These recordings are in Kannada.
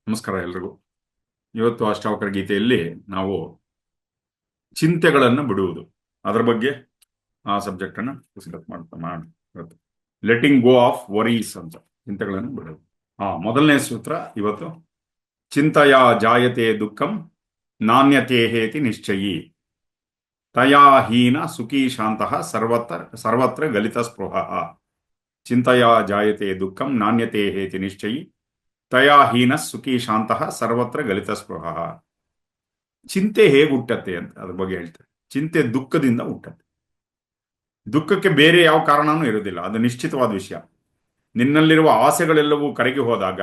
ನಮಸ್ಕಾರ ಎಲ್ರಿಗೂ. ಇವತ್ತು ಅಷ್ಟಾವಕರ ಗೀತೆಯಲ್ಲಿ ನಾವು ಚಿಂತೆಗಳನ್ನು ಬಿಡುವುದು ಅದರ ಬಗ್ಗೆ ಆ ಸಬ್ಜೆಕ್ಟ್ ಅನ್ನು ಡಿಸ್ಕಸ್ ಮಾಡಿ ಲೆಟಿಂಗ್ ಗೋ ಆಫ್ ವರೀಸ್ ಅಂತ ಚಿಂತೆಗಳನ್ನು ಬಿಡುವುದು. ಮೊದಲನೇ ಸೂತ್ರ ಇವತ್ತು ಚಿಂತೆಯ ಜಾಯತೆ ದುಃಖಂ ನಾಣ್ಯತೆ ಹೇತಿ ನಿಶ್ಚಯಿ ತಯಾ ಹೀನ ಸುಖೀ ಶಾಂತಃ ಸರ್ವತ್ರ ಗಲಿತ ಸ್ಪೃಹ. ಚಿಂತೆಯ ಜಾಯತೆ ದುಃಖಂ ನಾಣ್ಯತೆ ಹೇತಿ ನಿಶ್ಚಯಿ ತಯಾ ಹೀನ ಸುಖಿ ಶಾಂತಃ ಸರ್ವತ್ರ ಗಲಿತ ಸ್ಪೃಹ. ಚಿಂತೆ ಹೇಗೆ ಹುಟ್ಟತ್ತೆ ಅಂತ ಅದ್ರ ಬಗ್ಗೆ ಹೇಳ್ತಾರೆ. ಚಿಂತೆ ದುಃಖದಿಂದ ಹುಟ್ಟತ್ತೆ. ದುಃಖಕ್ಕೆ ಬೇರೆ ಯಾವ ಕಾರಣನೂ ಇರುವುದಿಲ್ಲ, ಅದು ನಿಶ್ಚಿತವಾದ ವಿಷಯ. ನಿನ್ನಲ್ಲಿರುವ ಆಸೆಗಳೆಲ್ಲವೂ ಕರಗಿ ಹೋದಾಗ,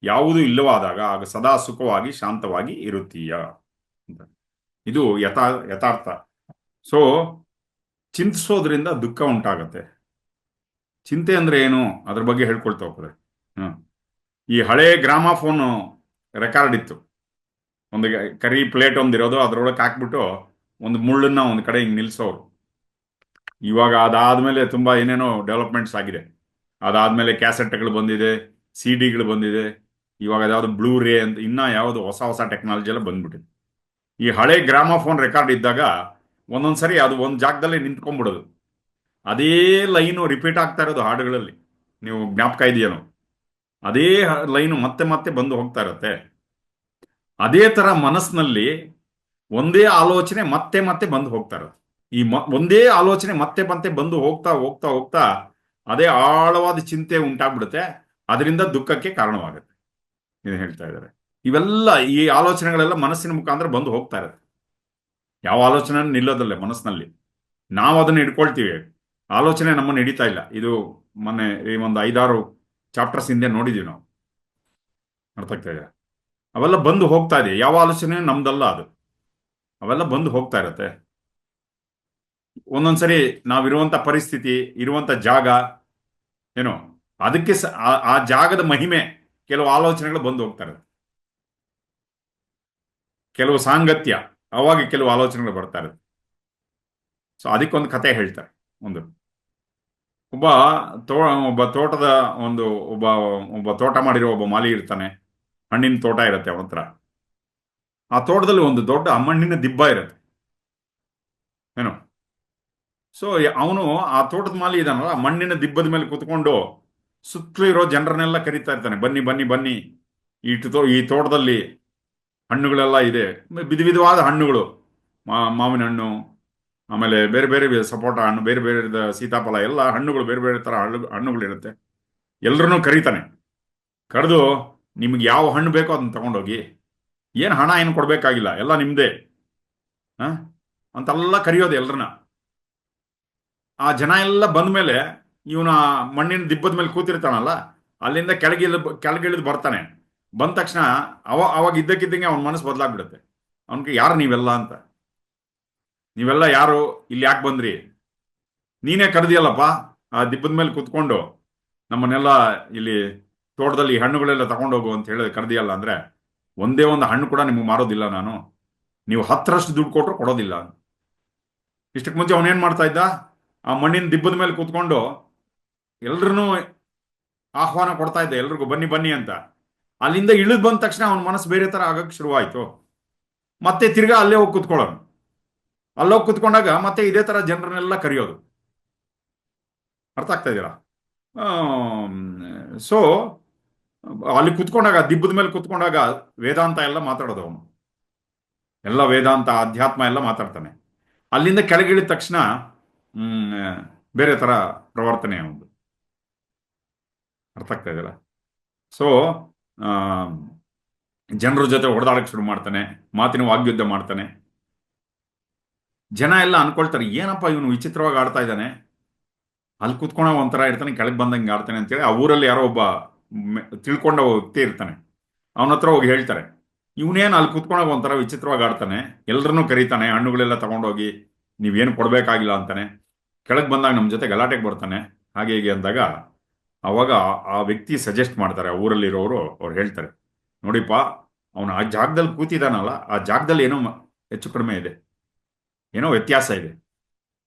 ಯಾವುದೂ ಇಲ್ಲವಾದಾಗ ಆಗ ಸದಾ ಸುಖವಾಗಿ ಶಾಂತವಾಗಿ ಇರುತ್ತೀಯ ಅಂತ. ಇದು ಯಥಾರ್ಥ. ಸೊ ಚಿಂತಿಸೋದ್ರಿಂದ ದುಃಖ ಉಂಟಾಗತ್ತೆ. ಚಿಂತೆ ಅಂದ್ರೆ ಏನು ಅದ್ರ ಬಗ್ಗೆ ಹೇಳ್ಕೊಳ್ತಾ ಹೋಗ್ತದೆ. ಈ ಹಳೆ ಗ್ರಾಮಾಫೋನ್ ರೆಕಾರ್ಡ್ ಇತ್ತು, ಒಂದು ಕರಿ ಪ್ಲೇಟ್ ಒಂದಿರೋದು, ಅದ್ರೊಳಗೆ ಹಾಕ್ಬಿಟ್ಟು ಒಂದು ಮುಳ್ಳನ್ನ ಒಂದು ಕಡೆ ಹಿಂಗೆ ನಿಲ್ಸೋರು. ಇವಾಗ ಅದಾದ್ಮೇಲೆ ತುಂಬಾ ಏನೇನೋ ಡೆವಲಪ್ಮೆಂಟ್ಸ್ ಆಗಿದೆ. ಅದಾದ್ಮೇಲೆ ಕ್ಯಾಸೆಟ್ಗಳು ಬಂದಿದೆ, ಸಿ ಡಿಗಳು ಬಂದಿದೆ, ಇವಾಗ ಅದ್ಯಾವುದು ಬ್ಲೂ ರೇ ಅಂತ ಇನ್ನ ಯಾವುದು ಹೊಸ ಹೊಸ ಟೆಕ್ನಾಲಜಿ ಎಲ್ಲ ಬಂದ್ಬಿಟ್ಟಿದೆ. ಈ ಹಳೆ ಗ್ರಾಮಾಫೋನ್ ರೆಕಾರ್ಡ್ ಇದ್ದಾಗ ಒಂದೊಂದ್ಸರಿ ಅದು ಒಂದು ಜಾಗದಲ್ಲಿ ನಿಂತ್ಕೊಂಡ್ಬಿಡೋದು, ಅದೇ ಲೈನು ರಿಪೀಟ್ ಆಗ್ತಾ ಇರೋದು ಹಾಡುಗಳಲ್ಲಿ. ನೀವು ಜ್ಞಾಪಕ ಇದೆಯೇನೋ? ಅದೇ ಲೈನು ಮತ್ತೆ ಮತ್ತೆ ಬಂದು ಹೋಗ್ತಾ ಇರತ್ತೆ. ಅದೇ ತರ ಮನಸ್ಸಿನಲ್ಲಿ ಒಂದೇ ಆಲೋಚನೆ ಮತ್ತೆ ಮತ್ತೆ ಬಂದು ಹೋಗ್ತಾ ಇರುತ್ತೆ. ಈ ಒಂದೇ ಆಲೋಚನೆ ಮತ್ತೆ ಮತ್ತೆ ಬಂದು ಹೋಗ್ತಾ ಹೋಗ್ತಾ ಹೋಗ್ತಾ ಅದೇ ಆಳವಾದ ಚಿಂತೆ ಉಂಟಾಗ್ಬಿಡುತ್ತೆ. ಅದರಿಂದ ದುಃಖಕ್ಕೆ ಕಾರಣವಾಗುತ್ತೆ. ಇದು ಹೇಳ್ತಾ ಇದ್ದಾರೆ. ಇವೆಲ್ಲ ಈ ಆಲೋಚನೆಗಳೆಲ್ಲ ಮನಸ್ಸಿನ ಮುಖಾಂತರ ಬಂದು ಹೋಗ್ತಾ ಇರುತ್ತೆ. ಯಾವ ಆಲೋಚನೆ ನಿಲ್ಲೋದಲ್ಲ ಮನಸ್ಸಿನಲ್ಲಿ. ನಾವು ಅದನ್ನ ಇಟ್ಕೊಳ್ತೀವಿ, ಆಲೋಚನೆ ನಮ್ಮನ್ನು ಹಿಡಿತಾ ಇಲ್ಲ. ಇದು ಮೊನ್ನೆ ಈ ಒಂದು 5-6 ಚಾಪ್ಟರ್ಸ್ ಹಿಂದೆ ನೋಡಿದೀವಿ ನಾವು. ಅರ್ಥ ಆಗ್ತಾ ಇದೆ? ಅವೆಲ್ಲ ಬಂದು ಹೋಗ್ತಾ ಇದೆ. ಯಾವ ಆಲೋಚನೆ ನಮ್ದಲ್ಲ ಅದು, ಅವೆಲ್ಲ ಬಂದು ಹೋಗ್ತಾ ಇರತ್ತೆ. ಒಂದೊಂದ್ಸರಿ ನಾವಿರುವಂತ ಪರಿಸ್ಥಿತಿ, ಇರುವಂತ ಜಾಗ ಏನೋ, ಅದಕ್ಕೆ ಆ ಜಾಗದ ಮಹಿಮೆ, ಕೆಲವು ಆಲೋಚನೆಗಳು ಬಂದು ಹೋಗ್ತಾ ಇರುತ್ತೆ. ಕೆಲವು ಸಾಂಗತ್ಯ, ಅವಾಗ ಕೆಲವು ಆಲೋಚನೆಗಳು ಬರ್ತಾ ಇರುತ್ತೆ. ಸೊ ಅದಕ್ಕೊಂದು ಕತೆ ಹೇಳ್ತಾರೆ. ಒಂದು ಒಬ್ಬ ಒಬ್ಬ ತೋಟದ ಒಂದು ಒಬ್ಬ ಒಬ್ಬ ತೋಟ ಮಾಡಿರೋ ಒಬ್ಬ ಮಾಲಿ ಇರ್ತಾನೆ. ಹಣ್ಣಿನ ತೋಟ ಇರುತ್ತೆ ಅವನ ಹತ್ರ. ಆ ತೋಟದಲ್ಲಿ ಒಂದು ದೊಡ್ಡ ಮಣ್ಣಿನ ದಿಬ್ಬ ಇರುತ್ತೆ ಏನೋ. ಸೊ ಅವನು ಆ ತೋಟದ ಮಾಲಿ ಇದಾನಲ್ಲ, ಮಣ್ಣಿನ ದಿಬ್ಬದ ಮೇಲೆ ಕುತ್ಕೊಂಡು ಸುತ್ತಲೂ ಇರೋ ಜನರನ್ನೆಲ್ಲ ಕರೀತಾ ಇರ್ತಾನೆ, ಬನ್ನಿ ಬನ್ನಿ ಬನ್ನಿ, ಈ ತೋಟದಲ್ಲಿ ಹಣ್ಣುಗಳೆಲ್ಲ ಇದೆ. ವಿಧವಾದ ಹಣ್ಣುಗಳು, ಮಾವಿನ ಹಣ್ಣು, ಆಮೇಲೆ ಬೇರೆ ಬೇರೆ ಸಪೋಟ ಹಣ್ಣು, ಬೇರೆ ಬೇರೆ ಸೀತಾಫಲ, ಎಲ್ಲ ಹಣ್ಣುಗಳು, ಬೇರೆ ಬೇರೆ ತರ ಹಣ್ಣುಗಳಿರುತ್ತೆ. ಎಲ್ಲರನ್ನೂ ಕರೀತಾನೆ. ಕರೆದು ನಿಮ್ಗೆ ಯಾವ ಹಣ್ಣು ಬೇಕೋ ಅದನ್ನ ತಗೊಂಡೋಗಿ, ಏನು ಹಣ ಏನು ಕೊಡ್ಬೇಕಾಗಿಲ್ಲ, ಎಲ್ಲ ನಿಮ್ದೇ ಅಂತೆಲ್ಲ ಕರೆಯೋದು ಎಲ್ಲರನ್ನ. ಆ ಜನ ಎಲ್ಲ ಬಂದ ಮೇಲೆ ಇವನ ಮಣ್ಣಿನ ದಿಬ್ಬದ ಮೇಲೆ ಕೂತಿರ್ತಾನಲ್ಲ, ಅಲ್ಲಿಂದ ಕೆಳಗಿಳಿದು ಬರ್ತಾನೆ. ಬಂದ ತಕ್ಷಣ ಅವಾಗ ಇದ್ದಕ್ಕಿದ್ದಂಗೆ ಅವನ ಮನಸ್ಸು ಬದಲಾಗ್ಬಿಡುತ್ತೆ. ಅವನಿಗೆ ಯಾರು ನೀವೆಲ್ಲ ಅಂತ, ನೀವೆಲ್ಲ ಯಾರು, ಇಲ್ಲಿ ಯಾಕೆ ಬಂದ್ರಿ, ನೀನೇ ಕರೆದಿಯಲ್ಲಪ್ಪ ಆ ದಿಬ್ಬದ ಮೇಲೆ ಕೂತ್ಕೊಂಡು ನಮ್ಮನ್ನೆಲ್ಲ ಇಲ್ಲಿ ತೋಟದಲ್ಲಿ ಹಣ್ಣುಗಳೆಲ್ಲ ತಗೊಂಡೋಗು ಅಂತ ಹೇಳಿ ಕರೆದಿಯಲ್ಲ. ಅಂದ್ರೆ ಒಂದೇ ಒಂದು ಹಣ್ಣು ಕೂಡ ನಿಮ್ಗೆ ಮಾರೋದಿಲ್ಲ ನಾನು, ನೀವು 10ರಷ್ಟು ದುಡ್ಡು ಕೊಟ್ಟರು ಕೊಡೋದಿಲ್ಲ. ಇಷ್ಟಕ್ಕೆ ಮುಂಚೆ ಅವನೇನ್ ಮಾಡ್ತಾ ಇದ್ದ, ಆ ಮಣ್ಣಿನ ದಿಬ್ಬದ ಮೇಲೆ ಕೂತ್ಕೊಂಡು ಎಲ್ರನ್ನೂ ಆಹ್ವಾನ ಕೊಡ್ತಾ ಇದ್ದ, ಎಲ್ರಿಗೂ ಬನ್ನಿ ಬನ್ನಿ ಅಂತ. ಅಲ್ಲಿಂದ ಇಳಿದು ಬಂದ ತಕ್ಷಣ ಅವನ ಮನಸ್ಸು ಬೇರೆ ತರ ಆಗಕ್ಕೆ ಶುರುವಾಯ್ತು. ಮತ್ತೆ ತಿರ್ಗಾ ಅಲ್ಲೇ ಹೋಗಿ ಕುತ್ಕೊಳ್ಳೋನು. ಅಲ್ಲೋಗಿ ಕುತ್ಕೊಂಡಾಗ ಮತ್ತೆ ಇದೇ ತರ ಜನರನ್ನೆಲ್ಲ ಕರೆಯೋದು. ಅರ್ಥ ಆಗ್ತಾ ಇದೀರಾ? ಸೊ ಅಲ್ಲಿ ಕುತ್ಕೊಂಡಾಗ, ದಿಬ್ಬದ ಮೇಲೆ ಕುತ್ಕೊಂಡಾಗ ವೇದಾಂತ ಎಲ್ಲ ಮಾತಾಡೋದು ಅವನು. ಎಲ್ಲ ವೇದಾಂತ, ಅಧ್ಯಾತ್ಮ ಎಲ್ಲ ಮಾತಾಡ್ತಾನೆ. ಅಲ್ಲಿಂದ ಕೆಳಗಿಳಿದ ತಕ್ಷಣ ಬೇರೆ ತರ ಪ್ರವರ್ತನೆ ಅವನು. ಅರ್ಥ ಆಗ್ತಾ ಇದೆಯಲ್ಲ? ಸೊ ಜನರ ಜೊತೆ ಹೊಡೆದಾಡಕ್ಕೆ ಶುರು ಮಾಡ್ತಾನೆ, ಮಾತಿನ ವಾಗ್ಯುದ್ಧ ಮಾಡ್ತಾನೆ. ಜನ ಎಲ್ಲ ಅನ್ಕೊಳ್ತಾರೆ, ಏನಪ್ಪ ಇವನು ವಿಚಿತ್ರವಾಗಿ ಆಡ್ತಾ ಇದ್ದಾನೆ, ಅಲ್ಲಿ ಕುತ್ಕೊಂಡ ಒಂಥರ ಇರ್ತಾನೆ, ಕೆಳಗೆ ಬಂದಂಗೆ ಆಡ್ತಾನೆ ಅಂತೇಳಿ. ಆ ಊರಲ್ಲಿ ಯಾರೋ ಒಬ್ಬ ತಿಳ್ಕೊಂಡ ವ್ಯಕ್ತಿ ಇರ್ತಾನೆ, ಅವನ ಹತ್ರ ಹೋಗಿ ಹೇಳ್ತಾರೆ, ಇವನೇನು ಅಲ್ಲಿ ಕುತ್ಕೊಂಡಾಗ ಒಂಥರ ವಿಚಿತ್ರವಾಗಿ ಆಡ್ತಾನೆ, ಎಲ್ಲರನ್ನೂ ಕರೀತಾನೆ, ಹಣ್ಣುಗಳೆಲ್ಲ ತಗೊಂಡೋಗಿ ನೀವೇನು ಕೊಡಬೇಕಾಗಿಲ್ಲ ಅಂತಾನೆ, ಕೆಳಗೆ ಬಂದಾಗ ನಮ್ಮ ಜೊತೆ ಗಲಾಟೆಗೆ ಬರ್ತಾನೆ, ಹಾಗೆ ಹೀಗೆ ಅಂದಾಗ ಅವಾಗ ಆ ವ್ಯಕ್ತಿ ಸಜೆಸ್ಟ್ ಮಾಡ್ತಾರೆ, ಆ ಊರಲ್ಲಿರೋರು. ಅವ್ರು ಹೇಳ್ತಾರೆ, ನೋಡಿಪ್ಪ, ಅವನು ಆ ಜಾಗದಲ್ಲಿ ಕೂತಿದ್ದಾನಲ್ಲ, ಆ ಜಾಗದಲ್ಲಿ ಏನೋ ಹೆಚ್ಚು ಕಡಿಮೆ ಇದೆ, ಏನೋ ವ್ಯತ್ಯಾಸ ಇದೆ,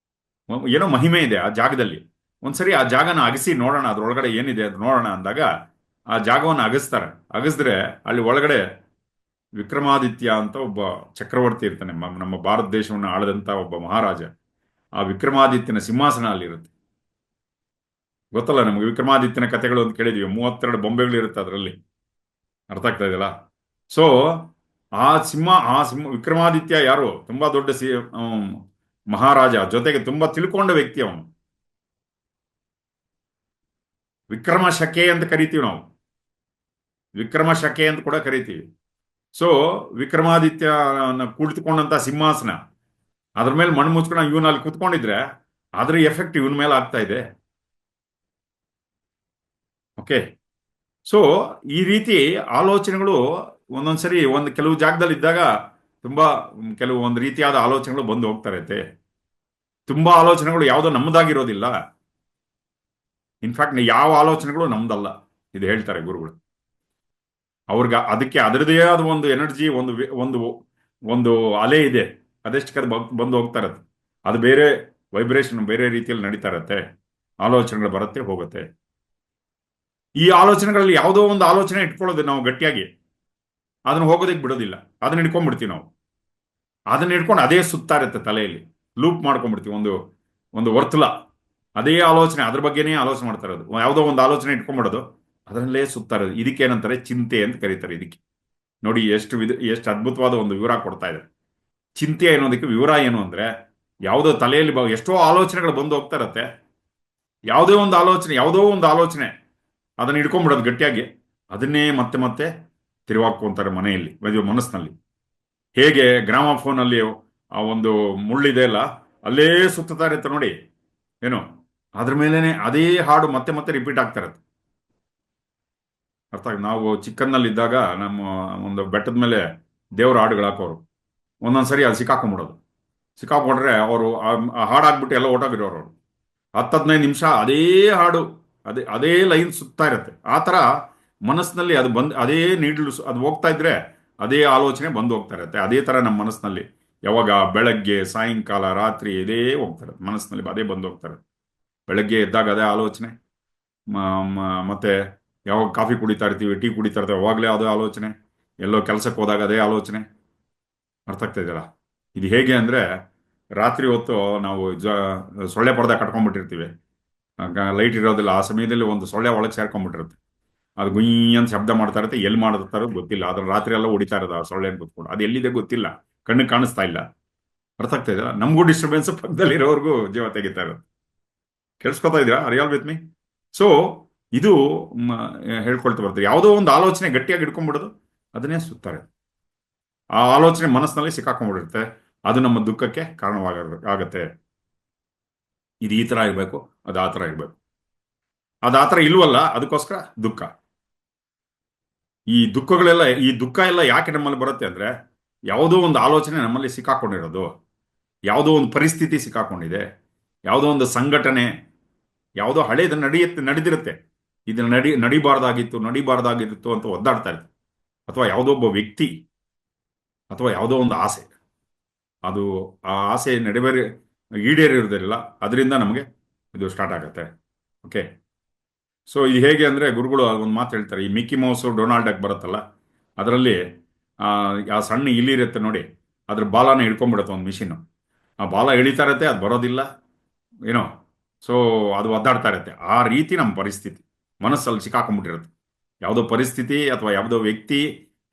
ಏನೋ ಮಹಿಮೆ ಇದೆ ಆ ಜಾಗದಲ್ಲಿ. ಒಂದ್ಸರಿ ಆ ಜಾಗನ ಅಗಸಿ ನೋಡೋಣ, ಅದ್ರೊಳಗಡೆ ಏನಿದೆ ಅದು ನೋಡೋಣ ಅಂದಾಗ ಆ ಜಾಗವನ್ನು ಅಗಸ್ತಾರೆ. ಅಗಸಿದ್ರೆ ಅಲ್ಲಿ ಒಳಗಡೆ ವಿಕ್ರಮಾದಿತ್ಯ ಅಂತ ಒಬ್ಬ ಚಕ್ರವರ್ತಿ ಇರ್ತಾನೆ, ನಮ್ಮ ಭಾರತ ದೇಶವನ್ನು ಆಳದಂತ ಒಬ್ಬ ಮಹಾರಾಜ. ಆ ವಿಕ್ರಮಾದಿತ್ಯನ ಸಿಂಹಾಸನ ಅಲ್ಲಿರುತ್ತೆ. ಗೊತ್ತಲ್ಲ ನಮ್ಗೆ ವಿಕ್ರಮಾದಿತ್ಯನ ಕಥೆಗಳು ಅಂತ ಕೇಳಿದೀವಿ, 32 ಬೊಂಬೆಗಳು ಇರುತ್ತೆ ಅದರಲ್ಲಿ. ಅರ್ಥ ಆಗ್ತಾ ಇದೆಯಲ್ಲ? ಸೊ ಆ ಸಿಂಹ ವಿಕ್ರಮಾದಿತ್ಯ ಯಾರು, ತುಂಬಾ ದೊಡ್ಡ ಮಹಾರಾಜ, ಜೊತೆಗೆ ತುಂಬಾ ತಿಳ್ಕೊಂಡ ವ್ಯಕ್ತಿ ಅವನು. ವಿಕ್ರಮ ಶಕೆ ಅಂತ ಕರಿತೀವಿ ನಾವು, ವಿಕ್ರಮ ಶಕೆ ಅಂತ ಕೂಡ ಕರಿತೀವಿ. ಸೊ ವಿಕ್ರಮಾದಿತ್ಯ ಕುಳಿತುಕೊಂಡಂತ ಸಿಂಹಾಸನ, ಅದ್ರ ಮೇಲೆ ಮಣ್ಣು ಮುಚ್ಕೊಂಡು ಇವನ್ ಅಲ್ಲಿ ಕುತ್ಕೊಂಡಿದ್ರೆ ಅದ್ರ ಎಫೆಕ್ಟ್ ಇವನ್ ಮೇಲೆ ಆಗ್ತಾ ಇದೆ. ಓಕೆ. ಸೊ ಈ ರೀತಿ ಆಲೋಚನೆಗಳು ಒಂದೊಂದ್ಸರಿ ಕೆಲವು ಜಾಗದಲ್ಲಿ ಇದ್ದಾಗ ತುಂಬಾ ಕೆಲವು ಒಂದು ರೀತಿಯಾದ ಆಲೋಚನೆಗಳು ಬಂದು ಹೋಗ್ತಾ ಇರುತ್ತೆ. ತುಂಬಾ ಆಲೋಚನೆಗಳು ಯಾವುದೋ ನಮ್ಮದಾಗಿರೋದಿಲ್ಲ. ಇನ್ಫ್ಯಾಕ್ಟ್ ಯಾವ ಆಲೋಚನೆಗಳು ನಮ್ದಲ್ಲ, ಇದು ಹೇಳ್ತಾರೆ ಗುರುಗಳು. ಅವ್ರಿಗೆ ಅದಕ್ಕೆ ಅದರದೇ ಆದ ಒಂದು ಎನರ್ಜಿ, ಒಂದು ಒಂದು ಅಲೆ ಇದೆ, ಅದೆಷ್ಟಕ್ಕೆ ಬಂದು ಹೋಗ್ತಾ ಇರತ್ತೆ. ಅದು ಬೇರೆ ವೈಬ್ರೇಷನ್, ಬೇರೆ ರೀತಿಯಲ್ಲಿ ನಡೀತಾ ಇರತ್ತೆ. ಆಲೋಚನೆಗಳು ಬರುತ್ತೆ ಹೋಗುತ್ತೆ. ಈ ಆಲೋಚನೆಗಳಲ್ಲಿ ಯಾವುದೋ ಒಂದು ಆಲೋಚನೆ ಇಟ್ಕೊಳ್ಳೋದು ನಾವು ಗಟ್ಟಿಯಾಗಿ, ಅದನ್ನ ಹೋಗೋದಕ್ಕೆ ಬಿಡೋದಿಲ್ಲ. ಅದನ್ನ ಹಿಡ್ಕೊಂಡ್ಬಿಡ್ತೀವಿ ನಾವು. ಅದನ್ನ ಹಿಡ್ಕೊಂಡು ಅದೇ ಸುತ್ತಾ ಇರುತ್ತೆ ತಲೆಯಲ್ಲಿ, ಲೂಪ್ ಮಾಡ್ಕೊಂಡ್ಬಿಡ್ತೀವಿ. ಒಂದು ವರ್ತುಲ, ಅದೇ ಆಲೋಚನೆ, ಅದ್ರ ಬಗ್ಗೆನೇ ಆಲೋಚನೆ ಮಾಡ್ತಾ ಇರೋದು. ಯಾವುದೋ ಒಂದು ಆಲೋಚನೆ ಇಟ್ಕೊಂಡ್ಬಿಡೋದು, ಅದರಲ್ಲೇ ಸುತ್ತಾ ಇರೋದು. ಇದಕ್ಕೆ ಏನಂತಾರೆ, ಚಿಂತೆ ಅಂತ ಕರೀತಾರೆ. ಇದಕ್ಕೆ ನೋಡಿ ಎಷ್ಟು ಅದ್ಭುತವಾದ ಒಂದು ವಿವರ ಕೊಡ್ತಾ ಇದೆ. ಚಿಂತೆ ಅನ್ನೋದಕ್ಕೆ ವಿವರ ಏನು ಅಂದ್ರೆ, ಯಾವುದೋ ತಲೆಯಲ್ಲಿ ಎಷ್ಟೋ ಆಲೋಚನೆಗಳು ಬಂದು ಹೋಗ್ತಾ ಇರತ್ತೆ. ಯಾವುದೋ ಒಂದು ಆಲೋಚನೆ ಅದನ್ನ ಹಿಡ್ಕೊಂಡ್ಬಿಡೋದು ಗಟ್ಟಿಯಾಗಿ, ಅದನ್ನೇ ಮತ್ತೆ ಮತ್ತೆ ತಿರುವಾಕೊಂತಾರೆ ಮನೆಯಲ್ಲಿ, ಮನಸ್ಸಿನಲ್ಲಿ. ಹೇಗೆ ಗ್ರಾಮಫೋನ್ ಅಲ್ಲಿ ಆ ಒಂದು ಮುಳ್ಳಿದೆ ಅಲ್ಲ, ಅಲ್ಲೇ ಸುತ್ತಾ ಇರುತ್ತೆ ನೋಡಿ, ಏನು ಅದ್ರ ಮೇಲೇನೆ ಅದೇ ಹಾಡು ಮತ್ತೆ ಮತ್ತೆ ರಿಪೀಟ್ ಆಗ್ತಾ ಇರತ್ತೆ. ಅರ್ಥ ಆಗಿ, ನಾವು ಚಿಕ್ಕನ್ನಲ್ಲಿದ್ದಾಗ ನಮ್ಮ ಒಂದು ಬೆಟ್ಟದ ಮೇಲೆ ದೇವ್ರ ಹಾಡುಗಳು ಹಾಕೋರು. ಒಂದೊಂದ್ಸರಿ ಅಲ್ಲಿ ಸಿಕ್ಕಾಕೊಂಡ್ರೆ ಅವರು ಆ ಹಾಡಾಗ್ಬಿಟ್ಟು ಎಲ್ಲ ಓಟೋಗಿರೋರು ಅವರು. 10-15 ನಿಮಿಷ ಅದೇ ಹಾಡು, ಅದೇ ಲೈನ್ ಸುತ್ತಾ ಇರತ್ತೆ. ಆ ಥರ ಮನಸ್ಸಿನಲ್ಲಿ ಅದು ಅದೇ ನೀಡಲು ಅದು ಹೋಗ್ತಾ ಇದ್ರೆ ಅದೇ ಆಲೋಚನೆ ಬಂದು ಹೋಗ್ತಾ ಇರತ್ತೆ. ಅದೇ ಥರ ನಮ್ಮ ಮನಸ್ಸಿನಲ್ಲಿ ಯಾವಾಗ ಬೆಳಗ್ಗೆ, ಸಾಯಂಕಾಲ, ರಾತ್ರಿ ಇದೇ ಹೋಗ್ತಾ ಇರತ್ತೆ ಮನಸ್ಸಿನಲ್ಲಿ, ಅದೇ ಬಂದು ಹೋಗ್ತಾ ಇರತ್ತೆ. ಬೆಳಗ್ಗೆ ಎದ್ದಾಗ ಅದೇ ಆಲೋಚನೆ, ಮತ್ತೆ ಯಾವಾಗ ಕಾಫಿ ಕುಡಿತಾ ಇರ್ತೀವಿ, ಟೀ ಕುಡಿತಾ ಇರ್ತೀವಿ, ಅವಾಗಲೇ ಅದೇ ಆಲೋಚನೆ. ಎಲ್ಲೋ ಕೆಲಸಕ್ಕೆ ಹೋದಾಗ ಅದೇ ಆಲೋಚನೆ. ಅರ್ಥ ಆಗ್ತಾ ಇದೆಯಲ್ಲ? ಇದು ಹೇಗೆ ಅಂದ್ರೆ, ರಾತ್ರಿ ಹೊತ್ತು ನಾವು ಸೊಳ್ಳೆ ಪರ್ದೆ ಕಟ್ಕೊಂಡ್ಬಿಟ್ಟಿರ್ತೀವಿ, ಲೈಟ್ ಇರೋದಿಲ್ಲ. ಆ ಸಮಯದಲ್ಲಿ ಒಂದು ಸೊಳ್ಳೆ ಒಳಗೆ ಸೇರ್ಕೊಂಡ್ಬಿಟ್ಟಿರುತ್ತೆ. ಅದು ಗುಯ್ ಅಂತ ಶಬ್ದ ಮಾಡ್ತಾ ಇರುತ್ತೆ. ಎಲ್ಲಿ ಮಾಡ್ತಾರೋ ಗೊತ್ತಿಲ್ಲ. ಅದ್ರ ರಾತ್ರಿ ಎಲ್ಲ ಹೊಡಿತಾ ಇರೋದು ಆ ಸೊಳ್ಳೆ ಕೂತ್ಕೊಂಡು. ಅದು ಎಲ್ಲಿದೆ ಗೊತ್ತಿಲ್ಲ, ಕಣ್ಣಿಗೆ ಕಾಣಿಸ್ತಾ ಇಲ್ಲ. ಅರ್ಥ ಆಗ್ತಾ ಇದೆಯಲ್ಲ? ನಮಗೂ ಡಿಸ್ಟರ್ಬೆನ್ಸ್, ಪಕ್ಕದಲ್ಲಿ ಇರೋರ್ಗೂ ಜೀವ ತೆಗಿತಾ ಇರೋದು. ಕೇಳಿಸ್ಕೊತಾ ಇದೆಯಾ? R with me? ಸೊ ಇದು ಹೇಳ್ಕೊಳ್ತಾ ಬರ್ತೀವಿ. ಯಾವುದೋ ಒಂದು ಆಲೋಚನೆ ಗಟ್ಟಿಯಾಗಿ ಹಿಡ್ಕೊಂಡ್ಬಿಡೋದು, ಅದನ್ನೇ ಸುತ್ತಾರೆ. ಆ ಆಲೋಚನೆ ಮನಸ್ಸಿನಲ್ಲಿ ಸಿಕ್ಕಾಕೊಂಡ್ಬಿಡುತ್ತೆ. ಅದು ನಮ್ಮ ದುಃಖಕ್ಕೆ ಕಾರಣವಾಗತ್ತೆ. ಇದು ಈ ತರ ಇರಬೇಕು, ಅದು ಆ ತರ ಇರಬೇಕು. ಅದು ಆ ತರ ಇಲ್ವಲ್ಲ, ಅದಕ್ಕೋಸ್ಕರ ದುಃಖ. ಈ ದುಃಖ ಎಲ್ಲ ಯಾಕೆ ನಮ್ಮಲ್ಲಿ ಬರುತ್ತೆ ಅಂದ್ರೆ, ಯಾವುದೋ ಒಂದು ಆಲೋಚನೆ ನಮ್ಮಲ್ಲಿ ಸಿಕ್ಕಾಕೊಂಡಿರೋದು, ಯಾವುದೋ ಒಂದು ಪರಿಸ್ಥಿತಿ ಸಿಕ್ಕಾಕೊಂಡಿದೆ, ಯಾವುದೋ ಒಂದು ಸಂಘಟನೆ, ಯಾವುದೋ ಹಳೇದು ನಡೆದಿರುತ್ತೆ. ಇದನ್ನ ನಡಿಬಾರ್ದಾಗಿತ್ತು ಅಂತ ಒದ್ದಾಡ್ತಾ ಇರುತ್ತೆ. ಅಥವಾ ಯಾವುದೋ ಒಬ್ಬ ವ್ಯಕ್ತಿ, ಅಥವಾ ಯಾವುದೋ ಒಂದು ಆಸೆ, ಅದು ಆ ಆಸೆ ಈಡೇರಿರೋದಿಲ್ಲ. ಅದರಿಂದ ನಮಗೆ ಇದು ಸ್ಟಾರ್ಟ್ ಆಗತ್ತೆ. ಓಕೆ. ಸೊ ಇದು ಹೇಗೆ ಅಂದ್ರೆ, ಗುರುಗಳು ಒಂದು ಮಾತು ಹೇಳ್ತಾರೆ. ಈ ಮಿಕ್ಕಿ ಮೌಸ್ ಡೊನಾಲ್ಡ್ ಡಕ್ ಬರುತ್ತಲ್ಲ, ಅದರಲ್ಲಿ ಆ ಸಣ್ಣ ಇಲಿ ಇರುತ್ತೆ ನೋಡಿ, ಅದ್ರ ಬಾಲನ ಹಿಡ್ಕೊಂಡ್ಬಿಡುತ್ತೆ ಒಂದು ಮಿಷಿನ್. ಆ ಬಾಲ ಎಳಿತಾ ಇರತ್ತೆ, ಅದು ಬರೋದಿಲ್ಲ ಏನೋ. ಸೊ ಅದು ಒದ್ದಾಡ್ತಾ ಇರುತ್ತೆ. ಆ ರೀತಿ ನಮ್ಮ ಪರಿಸ್ಥಿತಿ, ಮನಸ್ಸಲ್ಲಿ ಸಿಕ್ಕಾಕೊಂಡ್ಬಿಟ್ಟಿರುತ್ತೆ. ಯಾವುದೋ ಪರಿಸ್ಥಿತಿ ಅಥವಾ ಯಾವುದೋ ವ್ಯಕ್ತಿ,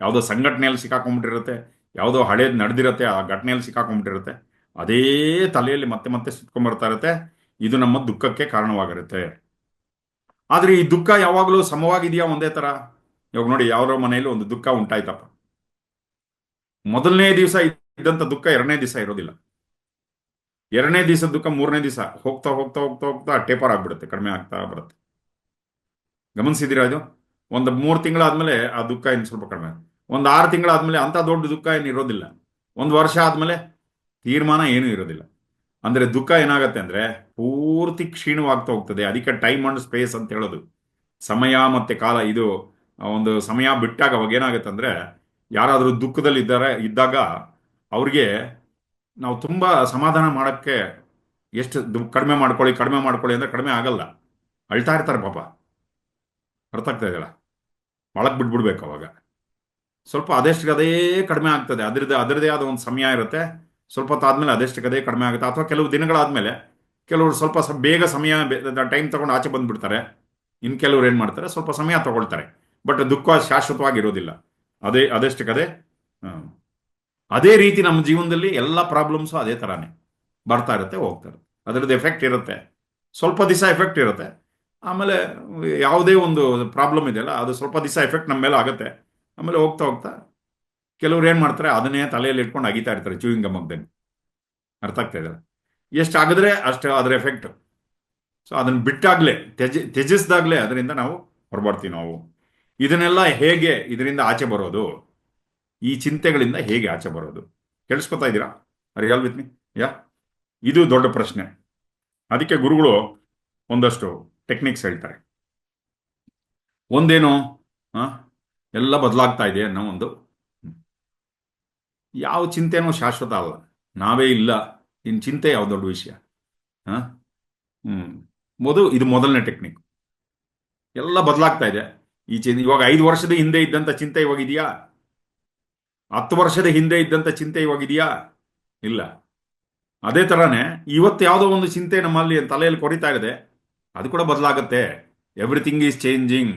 ಯಾವುದೋ ಸಂಘಟನೆಯಲ್ಲಿ ಸಿಕ್ಕಾಕೊಂಡ್ಬಿಟ್ಟಿರುತ್ತೆ, ಯಾವುದೋ ಹಳೇದು ನಡೆದಿರುತ್ತೆ, ಆ ಘಟನೆಯಲ್ಲಿ ಸಿಕ್ಕಾಕೊಂಡ್ಬಿಟ್ಟಿರುತ್ತೆ. ಅದೇ ತಲೆಯಲ್ಲಿ ಮತ್ತೆ ಮತ್ತೆ ಸುತ್ಕೊಂಡ್ಬರ್ತಾ ಇರುತ್ತೆ. ಇದು ನಮ್ಮ ದುಃಖಕ್ಕೆ ಕಾರಣವಾಗಿರುತ್ತೆ. ಆದ್ರೆ ಈ ದುಃಖ ಯಾವಾಗಲೂ ಸಮವಾಗಿದೆಯಾ ಒಂದೇ ತರ? ಇವಾಗ ನೋಡಿ, ಯಾವ್ದೋ ಮನೆಯಲ್ಲಿ ಒಂದು ದುಃಖ ಉಂಟಾಯ್ತಪ್ಪ, ಮೊದಲನೇ ದಿವಸ ಇದ್ದಂತ ದುಃಖ 2ನೇ ದಿವಸ ಇರೋದಿಲ್ಲ. 2ನೇ ದಿವಸ ದುಃಖ 3ನೇ ದಿವಸ ಹೋಗ್ತಾ ಹೋಗ್ತಾ ಹೋಗ್ತಾ ಹೋಗ್ತಾ ಟೇಪರ್ ಆಗ್ಬಿಡುತ್ತೆ, ಕಡಿಮೆ ಆಗ್ತಾ ಬರುತ್ತೆ. ಗಮನಿಸಿದಿರಾ? ಇದು ಒಂದು 3 ತಿಂಗಳಾದ್ಮೇಲೆ ಆ ದುಃಖ ಇನ್ನು ಸ್ವಲ್ಪ ಕಡಿಮೆ, ಒಂದು 6 ತಿಂಗಳಾದ್ಮೇಲೆ ಅಂತ ದೊಡ್ಡ ದುಃಖ ಏನು ಇರೋದಿಲ್ಲ, 1 ವರ್ಷ ಆದ್ಮೇಲೆ ತೀರ್ಮಾನ ಏನೂ ಇರೋದಿಲ್ಲ. ಅಂದ್ರೆ ದುಃಖ ಏನಾಗತ್ತೆ ಅಂದ್ರೆ ಪೂರ್ತಿ ಕ್ಷೀಣವಾಗ್ತಾ ಹೋಗ್ತದೆ. ಅದಕ್ಕೆ ಟೈಮ್ ಅಂಡ್ ಸ್ಪೇಸ್ ಅಂತ ಹೇಳೋದು, ಸಮಯ ಮತ್ತೆ ಕಾಲ. ಇದು ಒಂದು ಸಮಯ ಬಿಟ್ಟಾಗ ಅವಾಗ ಏನಾಗುತ್ತೆ ಅಂದ್ರೆ, ಯಾರಾದರೂ ದುಃಖದಲ್ಲಿ ಇದ್ದಾಗ ಅವ್ರಿಗೆ ನಾವು ತುಂಬಾ ಸಮಾಧಾನ ಮಾಡಕ್ಕೆ ಎಷ್ಟು ಕಡಿಮೆ ಮಾಡ್ಕೊಳ್ಳಿ ಅಂದ್ರೆ ಕಡಿಮೆ ಆಗಲ್ಲ. ಅಳ್ತಾ ಇರ್ತಾರೆ ಪಾಪ. ಅರ್ಥ ಆಗ್ತಾ ಇದೆಯಲ್ಲ? ಒಳಗೆ ಬಿಟ್ಬಿಡ್ಬೇಕು ಅವಾಗ. ಸ್ವಲ್ಪ ಅದೆಷ್ಟು ಅದೇ ಕಡಿಮೆ ಆಗ್ತದೆ, ಅದರದೇ ಆದ ಒಂದು ಸಮಯ ಇರುತ್ತೆ. ಸ್ವಲ್ಪ ಹೊತ್ತಾದ್ಮೇಲೆ ಅದೆಷ್ಟು ಅದೇ ಕಡಿಮೆ ಆಗುತ್ತೆ. ಅಥವಾ ಕೆಲವು ದಿನಗಳಾದ್ಮೇಲೆ ಕೆಲವರು ಸ್ವಲ್ಪ ಬೇಗ ಸಮಯ ಟೈಮ್ ತಗೊಂಡು ಆಚೆ ಬಂದ್ಬಿಡ್ತಾರೆ. ಇನ್ನು ಕೆಲವ್ರು ಏನು ಮಾಡ್ತಾರೆ, ಸ್ವಲ್ಪ ಸಮಯ ತಗೊಳ್ತಾರೆ. ಬಟ್ ದುಃಖ ಶಾಶ್ವತವಾಗಿರೋದಿಲ್ಲ. ಅದೆಷ್ಟಕ್ಕದೇ. ಅದೇ ರೀತಿ ನಮ್ಮ ಜೀವನದಲ್ಲಿ ಎಲ್ಲ ಪ್ರಾಬ್ಲಮ್ಸು ಅದೇ ಥರಾನೇ ಬರ್ತಾ ಇರುತ್ತೆ, ಹೋಗ್ತಾ ಇರುತ್ತೆ. ಅದರದ್ದು ಎಫೆಕ್ಟ್ ಇರುತ್ತೆ, ಸ್ವಲ್ಪ ದಿವಸ ಎಫೆಕ್ಟ್ ಇರುತ್ತೆ. ಆಮೇಲೆ ಯಾವುದೇ ಒಂದು ಪ್ರಾಬ್ಲಮ್ ಇದೆಯಲ್ಲ, ಅದು ಸ್ವಲ್ಪ ದಿವಸ ಎಫೆಕ್ಟ್ ನಮ್ಮ ಮೇಲೆ ಆಗುತ್ತೆ. ಆಮೇಲೆ ಹೋಗ್ತಾ ಹೋಗ್ತಾ ಕೆಲವ್ರು ಏನು ಮಾಡ್ತಾರೆ, ಅದನ್ನೇ ತಲೆಯಲ್ಲಿ ಇಟ್ಕೊಂಡು ಅಗಿತಾ ಇರ್ತಾರೆ ಚೂಯಿಂಗ್ ಗಮ್ ಮಗ್ದಲ್ಲಿ. ಅರ್ಥ ಆಗ್ತಾ ಇದೆ? ಎಷ್ಟು ಆಗಿದ್ರೆ ಅಷ್ಟು ಅದರ ಎಫೆಕ್ಟ್. ಸೊ ಅದನ್ನು ಬಿಟ್ಟಾಗಲೇ, ತ್ಯಜಿಸಿದಾಗಲೇ ಅದರಿಂದ ನಾವು ಹೊರಬರ್ತೀವಿ. ನಾವು ಇದನ್ನೆಲ್ಲ ಹೇಗೆ ಇದರಿಂದ ಆಚೆ ಬರೋದು, ಈ ಚಿಂತೆಗಳಿಂದ ಹೇಗೆ ಆಚೆ ಬರೋದು, ಕೇಳಿಸ್ಕೊತಾ ಇದ್ದೀರಾ? Real with me? ಯಾ, ಇದು ದೊಡ್ಡ ಪ್ರಶ್ನೆ. ಅದಕ್ಕೆ ಗುರುಗಳು ಒಂದಷ್ಟು ಟೆಕ್ನಿಕ್ಸ್ ಹೇಳ್ತಾರೆ. ಒಂದೇನು, ಎಲ್ಲ ಬದಲಾಗ್ತಾ ಇದೆ ಅನ್ನೋ ಒಂದು, ಯಾವ ಚಿಂತೆನೂ ಶಾಶ್ವತ ಅಲ್ಲ, ನಾವೇ ಇಲ್ಲ, ಇನ್ನು ಚಿಂತೆ ಯಾವ ದೊಡ್ಡ ವಿಷಯ. ಇದು ಮೊದಲನೇ ಟೆಕ್ನಿಕ್. ಎಲ್ಲ ಬದಲಾಗ್ತಾ ಇದೆ. ಇವಾಗ 5 ವರ್ಷದ ಹಿಂದೆ ಇದ್ದಂಥ ಚಿಂತೆ ಇವಾಗ ಇದೆಯಾ? 10 ವರ್ಷದ ಹಿಂದೆ ಇದ್ದಂಥ ಚಿಂತೆ ಇವಾಗ ಇದೆಯಾ? ಇಲ್ಲ. ಅದೇ ಥರನೇ ಇವತ್ತು ಯಾವುದೋ ಒಂದು ಚಿಂತೆ ನಮ್ಮಲ್ಲಿ ತಲೆಯಲ್ಲಿ ಕೊರಿತಾ ಇದೆ, ಅದು ಕೂಡ ಬದಲಾಗುತ್ತೆ. Everything is changing.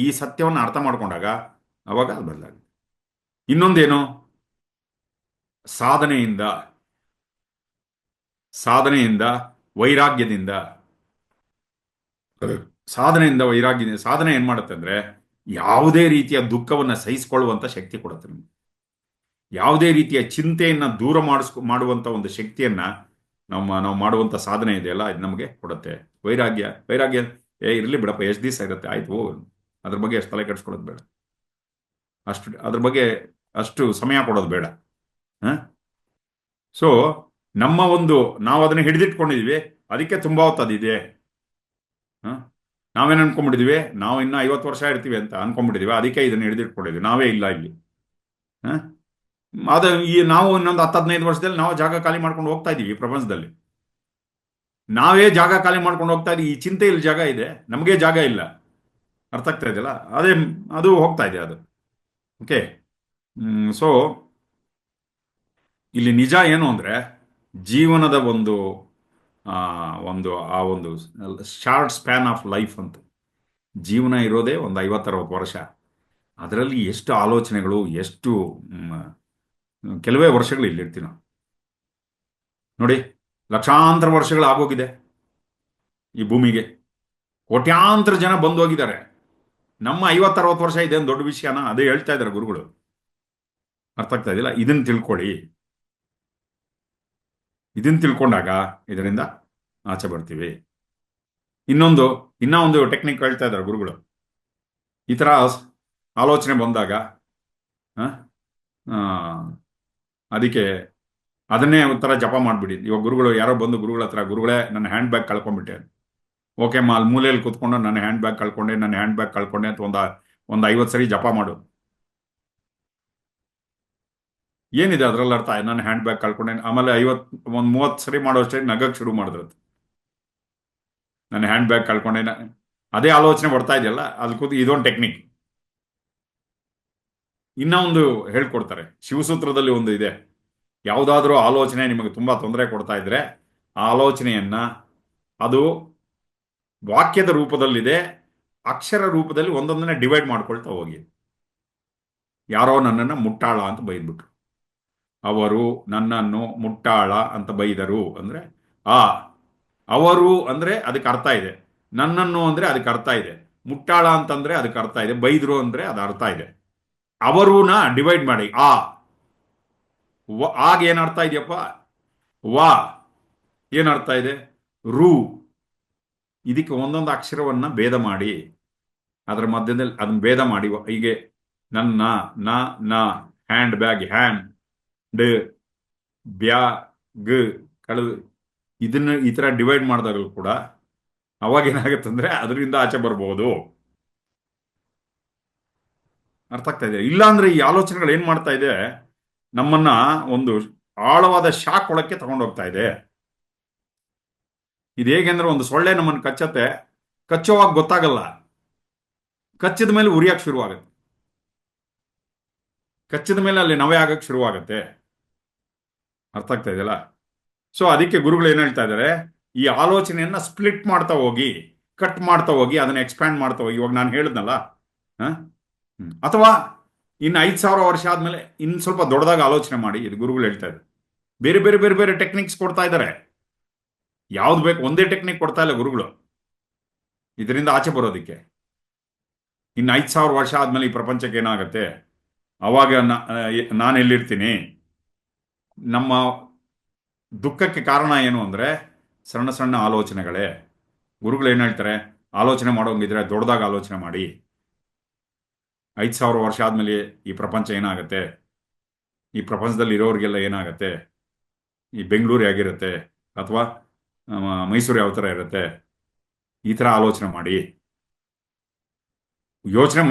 ಈ ಸತ್ಯವನ್ನು ಅರ್ಥ ಮಾಡ್ಕೊಂಡಾಗ ಅವಾಗ ಅದು ಬದಲಾಗುತ್ತೆ. ಇನ್ನೊಂದೇನು, ಸಾಧನೆಯಿಂದ ವೈರಾಗ್ಯದಿಂದ ಸಾಧನೆ ಏನ್ ಮಾಡುತ್ತೆ ಅಂದ್ರೆ, ಯಾವುದೇ ರೀತಿಯ ದುಃಖವನ್ನ ಸಹಿಸಿಕೊಳ್ಳುವಂತ ಶಕ್ತಿ ಕೊಡುತ್ತೆ ನಮ್ಗೆ. ಯಾವುದೇ ರೀತಿಯ ಚಿಂತೆಯನ್ನ ದೂರ ಮಾಡುವಂತ ಒಂದು ಶಕ್ತಿಯನ್ನ ನಾವು ಮಾಡುವಂತ ಸಾಧನೆ ಇದೆಯಲ್ಲ, ಇದು ನಮಗೆ ಕೊಡುತ್ತೆ. ವೈರಾಗ್ಯ ಇರಲಿ ಬಿಡಪ್ಪ, ಎಷ್ಟು ದಿವಸ ಇರುತ್ತೆ, ಆಯ್ತು, ಅದ್ರ ಬಗ್ಗೆ ಅಷ್ಟು ತಲೆ ಕೆಡಿಸ್ಕೊಳ್ಳೋದು ಬೇಡ, ಅದ್ರ ಬಗ್ಗೆ ಅಷ್ಟು ಸಮಯ ಕೊಡೋದು ಬೇಡ. ಸೊ ನಾವು ಅದನ್ನ ಹಿಡಿದಿಟ್ಕೊಂಡಿದೀವಿ, ಅದಕ್ಕೆ ತುಂಬಾ ಹೊತ್ತು ಅದಿದೆ. ನಾವೇನು ಅನ್ಕೊಂಡ್ಬಿಟ್ಟಿದೀವಿ, ನಾವು ಇನ್ನೂ 50 ವರ್ಷ ಇರ್ತೀವಿ ಅಂತ ಅನ್ಕೊಂಡ್ಬಿಟ್ಟಿದೀವಿ, ಅದಕ್ಕೆ ಇದನ್ನ ಹಿಡಿದಿಟ್ಕೊಂಡಿದ್ವಿ. ನಾವೇ ಇಲ್ಲ ಇಲ್ಲಿ. ನಾವು ಇನ್ನೊಂದು 10-15 ವರ್ಷದಲ್ಲಿ ನಾವು ಜಾಗ ಖಾಲಿ ಮಾಡ್ಕೊಂಡು ಹೋಗ್ತಾ ಇದೀವಿ. ಪ್ರಪಂಚದಲ್ಲಿ ನಾವೇ ಜಾಗ ಖಾಲಿ ಮಾಡ್ಕೊಂಡು ಹೋಗ್ತಾ ಇದೀವಿ. ಈ ಚಿಂತೆಯಲ್ಲಿ ಜಾಗ ಇದೆ, ನಮಗೆ ಜಾಗ ಇಲ್ಲ. ಅರ್ಥ ಆಗ್ತಾ ಇದೆಯಲ್ಲ? ಅದು ಹೋಗ್ತಾ ಇದೆ ಅದು. ಓಕೆ. ಸೊ ಇಲ್ಲಿ ನಿಜ ಏನು ಅಂದ್ರೆ, ಜೀವನದ ಒಂದು ಶಾರ್ಟ್ ಸ್ಪ್ಯಾನ್ ಆಫ್ ಲೈಫ್ ಅಂತ. ಜೀವನ ಇರೋದೇ ಒಂದು 50-60 ವರ್ಷ. ಅದರಲ್ಲಿ ಎಷ್ಟು ಆಲೋಚನೆಗಳು, ಎಷ್ಟು ಕೆಲವೇ ವರ್ಷಗಳು ಇಲ್ಲಿರ್ತೀವಿ ನಾವು. ನೋಡಿ, ಲಕ್ಷಾಂತರ ವರ್ಷಗಳು ಆಗೋಗಿದೆ ಈ ಭೂಮಿಗೆ. ಕೋಟ್ಯಾಂತರ ಜನ ಬಂದು ಹೋಗಿದ್ದಾರೆ. ನಮ್ಮ 50-60 ವರ್ಷ ಇದೆ ಒಂದು ದೊಡ್ಡ ವಿಷಯನ? ಅದೇ ಹೇಳ್ತಾ ಇದ್ದಾರೆ ಗುರುಗಳು. ಅರ್ಥ ಆಗ್ತಾ ಇದೆಯಲ್ಲ? ಇದನ್ನ ತಿಳ್ಕೊಂಡಾಗ ಇದರಿಂದ ಆಚೆ ಬರ್ತೀವಿ. ಇನ್ನೂ ಒಂದು ಟೆಕ್ನಿಕ್ ಹೇಳ್ತಾ ಇದ್ದಾರೆ ಗುರುಗಳು. ಈ ಥರ ಆಲೋಚನೆ ಬಂದಾಗ ಅದಕ್ಕೆ ಅದನ್ನೇ ಒಂಥರ ಜಪ ಮಾಡಿಬಿಡಿ. ಇವಾಗ ಗುರುಗಳು ಯಾರೋ ಬಂದು ಗುರುಗಳ ಹತ್ರ, ಗುರುಗಳೇ ನನ್ನ ಹ್ಯಾಂಡ್ ಬ್ಯಾಗ್ ಕಳ್ಕೊಂಡ್ಬಿಟ್ಟೆ. ಓಕೆ ಅಮ್ಮ, ಅಲ್ಲಿ ಮೂಲೆಯಲ್ಲಿ ಕೂತ್ಕೊಂಡು ನನ್ನ ಹ್ಯಾಂಡ್ ಬ್ಯಾಗ್ ಕಳ್ಕೊಂಡೆ ಅಂತ ಒಂದು 50 ಸರಿ ಜಪ ಮಾಡು. ಏನಿದೆ ಅದರಲ್ಲಿ ಅರ್ಥ? ನಾನು ಹ್ಯಾಂಡ್ ಬ್ಯಾಗ್ ಕಳ್ಕೊಂಡೆ. ಆಮೇಲೆ 30 ಸರಿ ಮಾಡೋಷ್ಟೇ ನಗಕ್ಕೆ ಶುರು ಮಾಡಿದ್ರು. ನನ್ನ ಹ್ಯಾಂಡ್ ಬ್ಯಾಗ್ ಕಳ್ಕೊಂಡೆ, ಅದೇ ಆಲೋಚನೆ ಬರ್ತಾ ಇದೆಯಲ್ಲ, ಅದಕ್ಕೂ ಇದೊಂದು ಟೆಕ್ನಿಕ್. ಇನ್ನೊಂದು ಹೇಳ್ಕೊಡ್ತಾರೆ, ಶಿವಸೂತ್ರದಲ್ಲಿ ಒಂದು ಇದೆ. ಯಾವುದಾದ್ರೂ ಆಲೋಚನೆ ನಿಮಗೆ ತುಂಬಾ ತೊಂದರೆ ಕೊಡ್ತಾ ಇದ್ರೆ, ಆ ಆಲೋಚನೆಯನ್ನ ಅದು ವಾಕ್ಯದ ರೂಪದಲ್ಲಿದೆ, ಅಕ್ಷರ ರೂಪದಲ್ಲಿ ಒಂದೊಂದನ್ನೇ ಡಿವೈಡ್ ಮಾಡ್ಕೊಳ್ತಾ ಹೋಗಿ. ಯಾರೋ ನನ್ನನ್ನು ಮುಟ್ಟಾಳ ಅಂತ ಬೈದ್ಬಿಟ್ರು, ಅವರು ನನ್ನನ್ನು ಮುಟ್ಟಾಳ ಅಂತ ಬೈದರು ಅಂದ್ರೆ, ಅವರು ಅಂದ್ರೆ ಅದಕ್ಕೆ ಅರ್ಥ ಇದೆ, ನನ್ನನ್ನು ಅಂದ್ರೆ ಅದಕ್ಕೆ ಅರ್ಥ ಇದೆ, ಮುಟ್ಟಾಳ ಅಂತಂದ್ರೆ ಅದಕ್ಕೆ ಅರ್ಥ ಇದೆ, ಬೈದ್ರು ಅಂದ್ರೆ ಅದು ಅರ್ಥ ಇದೆ. ಅವರೂನ ಡಿವೈಡ್ ಮಾಡಿ. ಆಗ ಏನರ್ಥ ಇದೆಯಪ್ಪ? ವಾ ಏನರ್ಥ ಇದೆ? ರು. ಇದಕ್ಕೆ ಒಂದೊಂದು ಅಕ್ಷರವನ್ನ ಭೇದ ಮಾಡಿ, ಅದರ ಮಧ್ಯದಲ್ಲಿ ಅದನ್ನ ಭೇದ ಮಾಡಿ. ಹೀಗೆ ನನ್ನ ಹ್ಯಾಂಡ್ ಬ್ಯಾಗ್, ಬ್ಯಾಗ್ ಕಳೆದು, ಇದನ್ನ ಈ ತರ ಡಿವೈಡ್ ಮಾಡಿದಾಗಲೂ ಕೂಡ ಅವಾಗ ಏನಾಗುತ್ತಂದ್ರೆ ಅದರಿಂದ ಆಚೆ ಬರ್ಬೋದು. ಅರ್ಥ ಆಗ್ತಾ ಇದೆ? ಇಲ್ಲಾಂದ್ರೆ ಈ ಆಲೋಚನೆಗಳು ಏನ್ ಮಾಡ್ತಾ ಇದೆ, ನಮ್ಮನ್ನ ಒಂದು ಆಳವಾದ ಶಾಕ್ ಒಳಕ್ಕೆ ತಗೊಂಡೋಗ್ತಾ ಇದೆ. ಇದು ಹೇಗೆ ಅಂದ್ರೆ, ಒಂದು ಸೊಳ್ಳೆ ನಮ್ಮನ್ನು ಕಚ್ಚುವಾಗ ಗೊತ್ತಾಗಲ್ಲ, ಕಚ್ಚಿದ ಮೇಲೆ ಉರಿಯಕ್ಕೆ ಶುರುವಾಗುತ್ತೆ, ಕಚ್ಚಿದ ಮೇಲೆ ಅಲ್ಲಿ ನವೆ ಆಗಕ್ಕೆ ಶುರುವಾಗುತ್ತೆ. ಅರ್ಥ ಆಗ್ತಾ ಇದೆಯಲ್ಲ? ಸೊ ಅದಕ್ಕೆ ಗುರುಗಳು ಏನ್ ಹೇಳ್ತಾ ಇದ್ದಾರೆ, ಈ ಆಲೋಚನೆಯನ್ನ ಸ್ಪ್ಲಿಟ್ ಮಾಡ್ತಾ ಹೋಗಿ, ಕಟ್ ಮಾಡ್ತಾ ಹೋಗಿ, ಅದನ್ನ ಎಕ್ಸ್ಪ್ಯಾಂಡ್ ಮಾಡ್ತಾ ಹೋಗಿ. ಇವಾಗ ನಾನು ಹೇಳಿದ್ನಲ್ಲ, ಅಥವಾ ಇನ್ನು 5,000 ವರ್ಷ ಆದ್ಮೇಲೆ ಇನ್ನು ಸ್ವಲ್ಪ ದೊಡ್ಡದಾಗಿ ಆಲೋಚನೆ ಮಾಡಿ. ಇದು ಗುರುಗಳು ಹೇಳ್ತಾ ಇದ್ದಾರೆ. ಬೇರೆ ಬೇರೆ ಬೇರೆ ಬೇರೆ ಟೆಕ್ನಿಕ್ಸ್ ಕೊಡ್ತಾ ಇದ್ದಾರೆ. ಯಾವ್ದು ಬೇಕು ಒಂದೇ ಟೆಕ್ನಿಕ್ ಕೊಡ್ತಾ ಇಲ್ಲ ಗುರುಗಳು ಇದರಿಂದ ಆಚೆ ಬರೋದಕ್ಕೆ. ಇನ್ನು 5,000 ವರ್ಷ ಆದ್ಮೇಲೆ ಈ ಪ್ರಪಂಚಕ್ಕೆ ಏನಾಗುತ್ತೆ, ಅವಾಗ ನಾನು ಎಲ್ಲಿರ್ತೀನಿ? ನಮ್ಮ ದುಃಖಕ್ಕೆ ಕಾರಣ ಏನು ಅಂದ್ರೆ ಸಣ್ಣ ಸಣ್ಣ ಆಲೋಚನೆಗಳೇ. ಗುರುಗಳು ಏನ್ ಹೇಳ್ತಾರೆ, ಆಲೋಚನೆ ಮಾಡೋಂಗಿದ್ರೆ ದೊಡ್ಡದಾಗಿ ಆಲೋಚನೆ ಮಾಡಿ. 5,000 ವರ್ಷ ಆದ್ಮೇಲೆ ಈ ಪ್ರಪಂಚ ಏನಾಗುತ್ತೆ, ಈ ಪ್ರಪಂಚದಲ್ಲಿ ಇರೋರಿಗೆಲ್ಲ ಏನಾಗುತ್ತೆ, ಈ ಬೆಂಗಳೂರು ಹೇಗಿರುತ್ತೆ, ಅಥವಾ ಮೈಸೂರು ಯಾವ ಥರ ಇರುತ್ತೆ, ಈ ಥರ ಆಲೋಚನೆ ಮಾಡಿ. ಯೋಚನೆ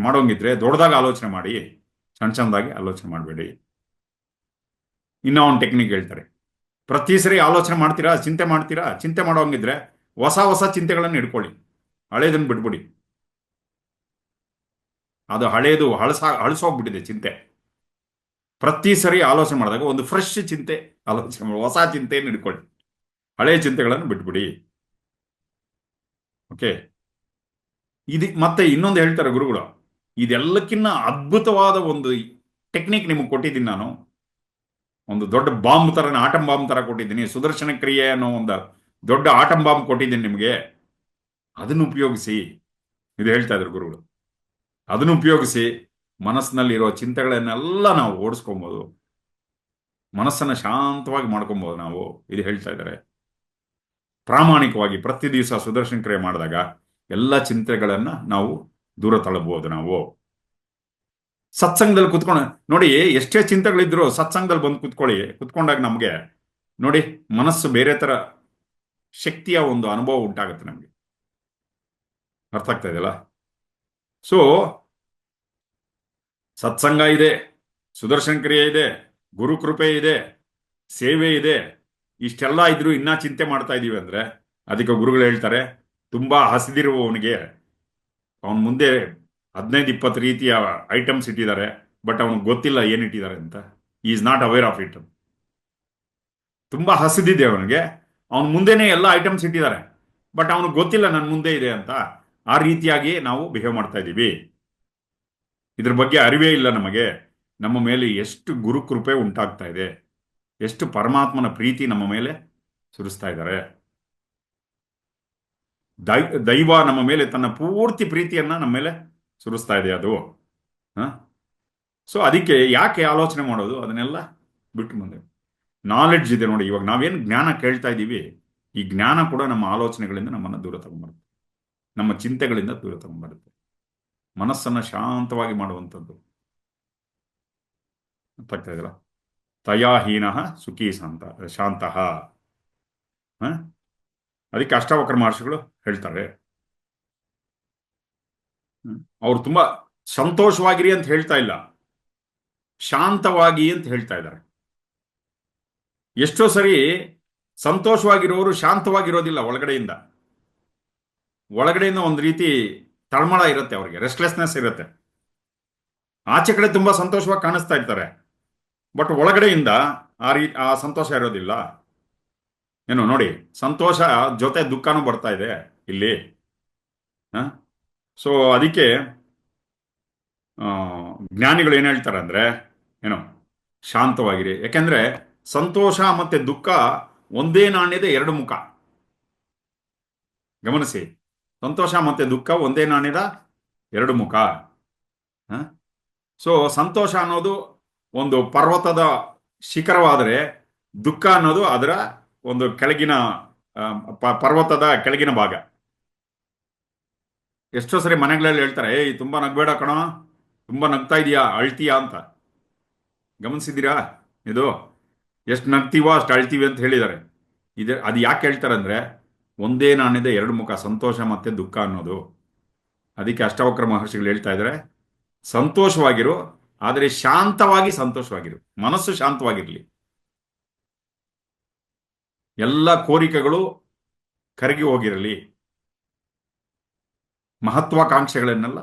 ಮಾಡೋಂಗಿದ್ರೆ ದೊಡ್ಡದಾಗಿ ಆಲೋಚನೆ ಮಾಡಿ, ಸಣ್ಣ ಸಣ್ಣದಾಗಿ ಆಲೋಚನೆ ಮಾಡಬೇಡಿ. ಇನ್ನೂ ಒಂದು ಟೆಕ್ನಿಕ್ ಹೇಳ್ತಾರೆ. ಪ್ರತಿ ಸರಿ ಆಲೋಚನೆ ಮಾಡ್ತೀರಾ, ಚಿಂತೆ ಮಾಡ್ತೀರಾ, ಚಿಂತೆ ಮಾಡೋಂಗಿದ್ರೆ ಹೊಸ ಹೊಸ ಚಿಂತೆಗಳನ್ನು ಇಟ್ಕೊಳ್ಳಿ, ಹಳೇದನ್ನು ಬಿಟ್ಬಿಡಿ. ಅದು ಹಳೇದು ಹಳಸೋಗ್ಬಿಟ್ಟಿದೆ ಚಿಂತೆ. ಪ್ರತಿ ಸರಿ ಆಲೋಚನೆ ಮಾಡಿದಾಗ ಒಂದು ಫ್ರೆಶ್ ಚಿಂತೆ ಆಲೋಚನೆ ಮಾಡಿ, ಹೊಸ ಚಿಂತೆಯನ್ನು ಇಟ್ಕೊಳ್ಳಿ, ಹಳೆಯ ಚಿಂತೆಗಳನ್ನು ಬಿಟ್ಬಿಡಿ. ಓಕೆ. ಮತ್ತೆ ಇನ್ನೊಂದು ಹೇಳ್ತಾರೆ ಗುರುಗಳು, ಇದೆಲ್ಲಕ್ಕಿನ್ನ ಅದ್ಭುತವಾದ ಒಂದು ಟೆಕ್ನಿಕ್ ನಿಮಗೆ ಕೊಟ್ಟಿದ್ದೀನಿ ನಾನು. ಒಂದು ದೊಡ್ಡ ಬಾಂಬ್ ತರ, ಆಟಂ ಬಾಂಬ್ ತರ ಕೊಟ್ಟಿದ್ದೀನಿ. ಸುದರ್ಶನ ಕ್ರಿಯೆ ಅನ್ನೋ ಒಂದು ದೊಡ್ಡ ಆಟಂ ಬಾಂಬ್ ಕೊಟ್ಟಿದ್ದೀನಿ ನಿಮಗೆ. ಅದನ್ನು ಉಪಯೋಗಿಸಿ. ಇದು ಹೇಳ್ತಾ ಇದ್ರು ಗುರುಗಳು. ಅದನ್ನು ಉಪಯೋಗಿಸಿ ಮನಸ್ಸಿನಲ್ಲಿರೋ ಚಿಂತೆಗಳನ್ನೆಲ್ಲ ನಾವು ಓಡಿಸ್ಕೊಬೋದು, ಮನಸ್ಸನ್ನ ಶಾಂತವಾಗಿ ಮಾಡ್ಕೊಬೋದು ನಾವು. ಇದು ಹೇಳ್ತಾ ಇದ್ದಾರೆ. ಪ್ರಾಮಾಣಿಕವಾಗಿ ಪ್ರತಿ ದಿವಸ ಸುದರ್ಶನ ಕ್ರಿಯೆ ಮಾಡಿದಾಗ ಎಲ್ಲ ಚಿಂತೆಗಳನ್ನ ನಾವು ದೂರ ತಳ್ಳಬಹುದು. ನಾವು ಸತ್ಸಂಗದಲ್ಲಿ ಕುತ್ಕೊಂಡು ನೋಡಿ, ಎಷ್ಟೇ ಚಿಂತೆಗಳಿದ್ರು ಸತ್ಸಂಗದಲ್ಲಿ ಬಂದು ಕುತ್ಕೊಂಡಾಗ ನಮಗೆ ನೋಡಿ ಮನಸ್ಸು ಬೇರೆ ತರ ಶಕ್ತಿಯ ಒಂದು ಅನುಭವ ಉಂಟಾಗುತ್ತೆ ನಮಗೆ. ಅರ್ಥ ಆಗ್ತಾ ಇದೆಯಲ್ಲ? ಸೊ ಸತ್ಸಂಗ ಇದೆ, ಸುದರ್ಶನ ಕ್ರಿಯೆ ಇದೆ, ಗುರು ಕೃಪೆ ಇದೆ, ಸೇವೆ ಇದೆ. ಇಷ್ಟೆಲ್ಲ ಇದ್ರು ಇನ್ನ ಚಿಂತೆ ಮಾಡ್ತಾ ಇದೀವಿ ಅಂದ್ರೆ ಅದಕ್ಕೆ ಗುರುಗಳು ಹೇಳ್ತಾರೆ, ತುಂಬಾ ಹಸಿದಿರುವವನಿಗೆ ಅವನ ಮುಂದೆ 15-20 ರೀತಿಯ ಐಟಮ್ಸ್ ಇಟ್ಟಿದ್ದಾರೆ, ಬಟ್ ಅವನಿಗೆ ಗೊತ್ತಿಲ್ಲ ಏನಿಟ್ಟಿದ್ದಾರೆ ಅಂತ. Is not aware of it. ತುಂಬಾ ಹಸಿದಿದೆ ಅವನಿಗೆ, ಅವನ ಮುಂದೆನೆ ಎಲ್ಲ ಐಟಮ್ಸ್ ಇಟ್ಟಿದ್ದಾರೆ, ಬಟ್ ಅವನಿಗೆ ಗೊತ್ತಿಲ್ಲ ನನ್ನ ಮುಂದೆ ಇದೆ ಅಂತ. ಆ ರೀತಿಯಾಗಿ ನಾವು ಬಿಹೇವ್ ಮಾಡ್ತಾ ಇದ್ದೀವಿ. ಇದ್ರ ಬಗ್ಗೆ ಅರಿವೇ ಇಲ್ಲ ನಮಗೆ. ನಮ್ಮ ಮೇಲೆ ಎಷ್ಟು ಗುರು ಕೃಪೆ ಉಂಟಾಗ್ತಾ ಇದೆ, ಎಷ್ಟು ಪರಮಾತ್ಮನ ಪ್ರೀತಿ ನಮ್ಮ ಮೇಲೆ ಸುರಿಸ್ತಾ ಇದ್ದಾರೆ. ದೈವ ನಮ್ಮ ಮೇಲೆ ತನ್ನ ಪೂರ್ತಿ ಪ್ರೀತಿಯನ್ನ ನಮ್ಮ ಮೇಲೆ ಸುರಿಸ್ತಾ ಇದೆ ಅದು. ಸೊ ಅದಕ್ಕೆ ಯಾಕೆ ಆಲೋಚನೆ ಮಾಡೋದು, ಅದನ್ನೆಲ್ಲ ಬಿಟ್ಟು ಮುಂದೆ ನಾಲೆಡ್ಜ್ ಇದೆ ನೋಡಿ. ಇವಾಗ ನಾವೇನು ಜ್ಞಾನ ಕೇಳ್ತಾ ಇದ್ದೀವಿ, ಈ ಜ್ಞಾನ ಕೂಡ ನಮ್ಮ ಆಲೋಚನೆಗಳಿಂದ ನಮ್ಮನ್ನು ದೂರ ತಗೊಂಡ್ಬರುತ್ತೆ, ನಮ್ಮ ಚಿಂತೆಗಳಿಂದ ದೂರ ತಗೊಂಡ್ಬರುತ್ತೆ, ಮನಸ್ಸನ್ನ ಶಾಂತವಾಗಿ ಮಾಡುವಂಥದ್ದು. ಗೊತ್ತಾಗ್ತಾ ಇದೆಯಲ್ಲ? ತಯಾಹೀನ ಸುಖಿ ಶಾಂತಃ. ಅದಕ್ಕೆ ಅಷ್ಟಾವಕ್ರ ಮಹರ್ಷಿಗಳು ಹೇಳ್ತಾರೆ, ಅವ್ರು ತುಂಬಾ ಸಂತೋಷವಾಗಿರಿ ಅಂತ ಹೇಳ್ತಾ ಇಲ್ಲ, ಶಾಂತವಾಗಿ ಅಂತ ಹೇಳ್ತಾ ಇದ್ದಾರೆ. ಎಷ್ಟೋ ಸರಿ ಸಂತೋಷವಾಗಿರೋರು ಶಾಂತವಾಗಿರೋದಿಲ್ಲ. ಒಳಗಡೆಯಿಂದ ಒಂದು ರೀತಿ ತಳಮಳ ಇರುತ್ತೆ, ಅವ್ರಿಗೆ ರೆಸ್ಟ್ಲೆಸ್ನೆಸ್ ಇರುತ್ತೆ. ಆಚೆ ಕಡೆ ತುಂಬಾ ಸಂತೋಷವಾಗಿ ಕಾಣಿಸ್ತಾ ಇರ್ತಾರೆ, ಬಟ್ ಒಳಗಡೆಯಿಂದ ಆ ಸಂತೋಷ ಇರೋದಿಲ್ಲ. ಏನು ನೋಡಿ, ಸಂತೋಷ ಜೊತೆ ದುಃಖನೂ ಬರ್ತಾ ಇದೆ ಇಲ್ಲಿ. ಸೊ ಅದಕ್ಕೆ ಜ್ಞಾನಿಗಳು ಏನ್ ಹೇಳ್ತಾರೆ ಅಂದ್ರೆ, ಏನು, ಶಾಂತವಾಗಿರಿ. ಯಾಕೆಂದ್ರೆ ಸಂತೋಷ ಮತ್ತೆ ದುಃಖ ಒಂದೇ ನಾಣ್ಯದ ಎರಡು ಮುಖ. ಗಮನಿಸಿ, ಸಂತೋಷ ಮತ್ತೆ ದುಃಖ ಒಂದೇ ನಾಣ್ಯದ ಎರಡು ಮುಖ. ಸೊ ಸಂತೋಷ ಅನ್ನೋದು ಒಂದು ಪರ್ವತದ ಶಿಖರವಾದರೆ, ದುಃಖ ಅನ್ನೋದು ಅದರ ಒಂದು ಕೆಳಗಿನ ಪರ್ವತದ ಕೆಳಗಿನ ಭಾಗ. ಎಷ್ಟೋ ಸರಿ ಮನೆಗಳಲ್ಲಿ ಹೇಳ್ತಾರೆ, ಏಯ್ ತುಂಬಾ ನಗ್ಬೇಡ ಕಣ, ತುಂಬಾ ನಗ್ತಾ ಇದೀಯಾ, ಅಳ್ತೀಯಾ ಅಂತ. ಗಮನಿಸಿದ್ದೀರಾ? ಇದು ಎಷ್ಟು ನಗ್ತೀವೋ ಅಷ್ಟು ಅಳ್ತೀವಿ ಅಂತ ಹೇಳಿದ್ದಾರೆ. ಅದು ಯಾಕೆ ಹೇಳ್ತಾರೆ ಅಂದ್ರೆ, ಒಂದೇ ನಾಣ್ಯದ ಎರಡು ಮುಖ, ಸಂತೋಷ ಮತ್ತೆ ದುಃಖ ಅನ್ನೋದು. ಅದಕ್ಕೆ ಅಷ್ಟಾವಕ್ರ ಮಹರ್ಷಿಗಳು ಹೇಳ್ತಾ ಇದ್ದಾರೆ, ಸಂತೋಷವಾಗಿರು, ಆದರೆ ಶಾಂತವಾಗಿ ಸಂತೋಷವಾಗಿರು. ಮನಸ್ಸು ಶಾಂತವಾಗಿರ್ಲಿ, ಎಲ್ಲ ಕೋರಿಕೆಗಳು ಕರಗಿ ಹೋಗಿರಲಿ, ಮಹತ್ವಾಕಾಂಕ್ಷೆಗಳನ್ನೆಲ್ಲ.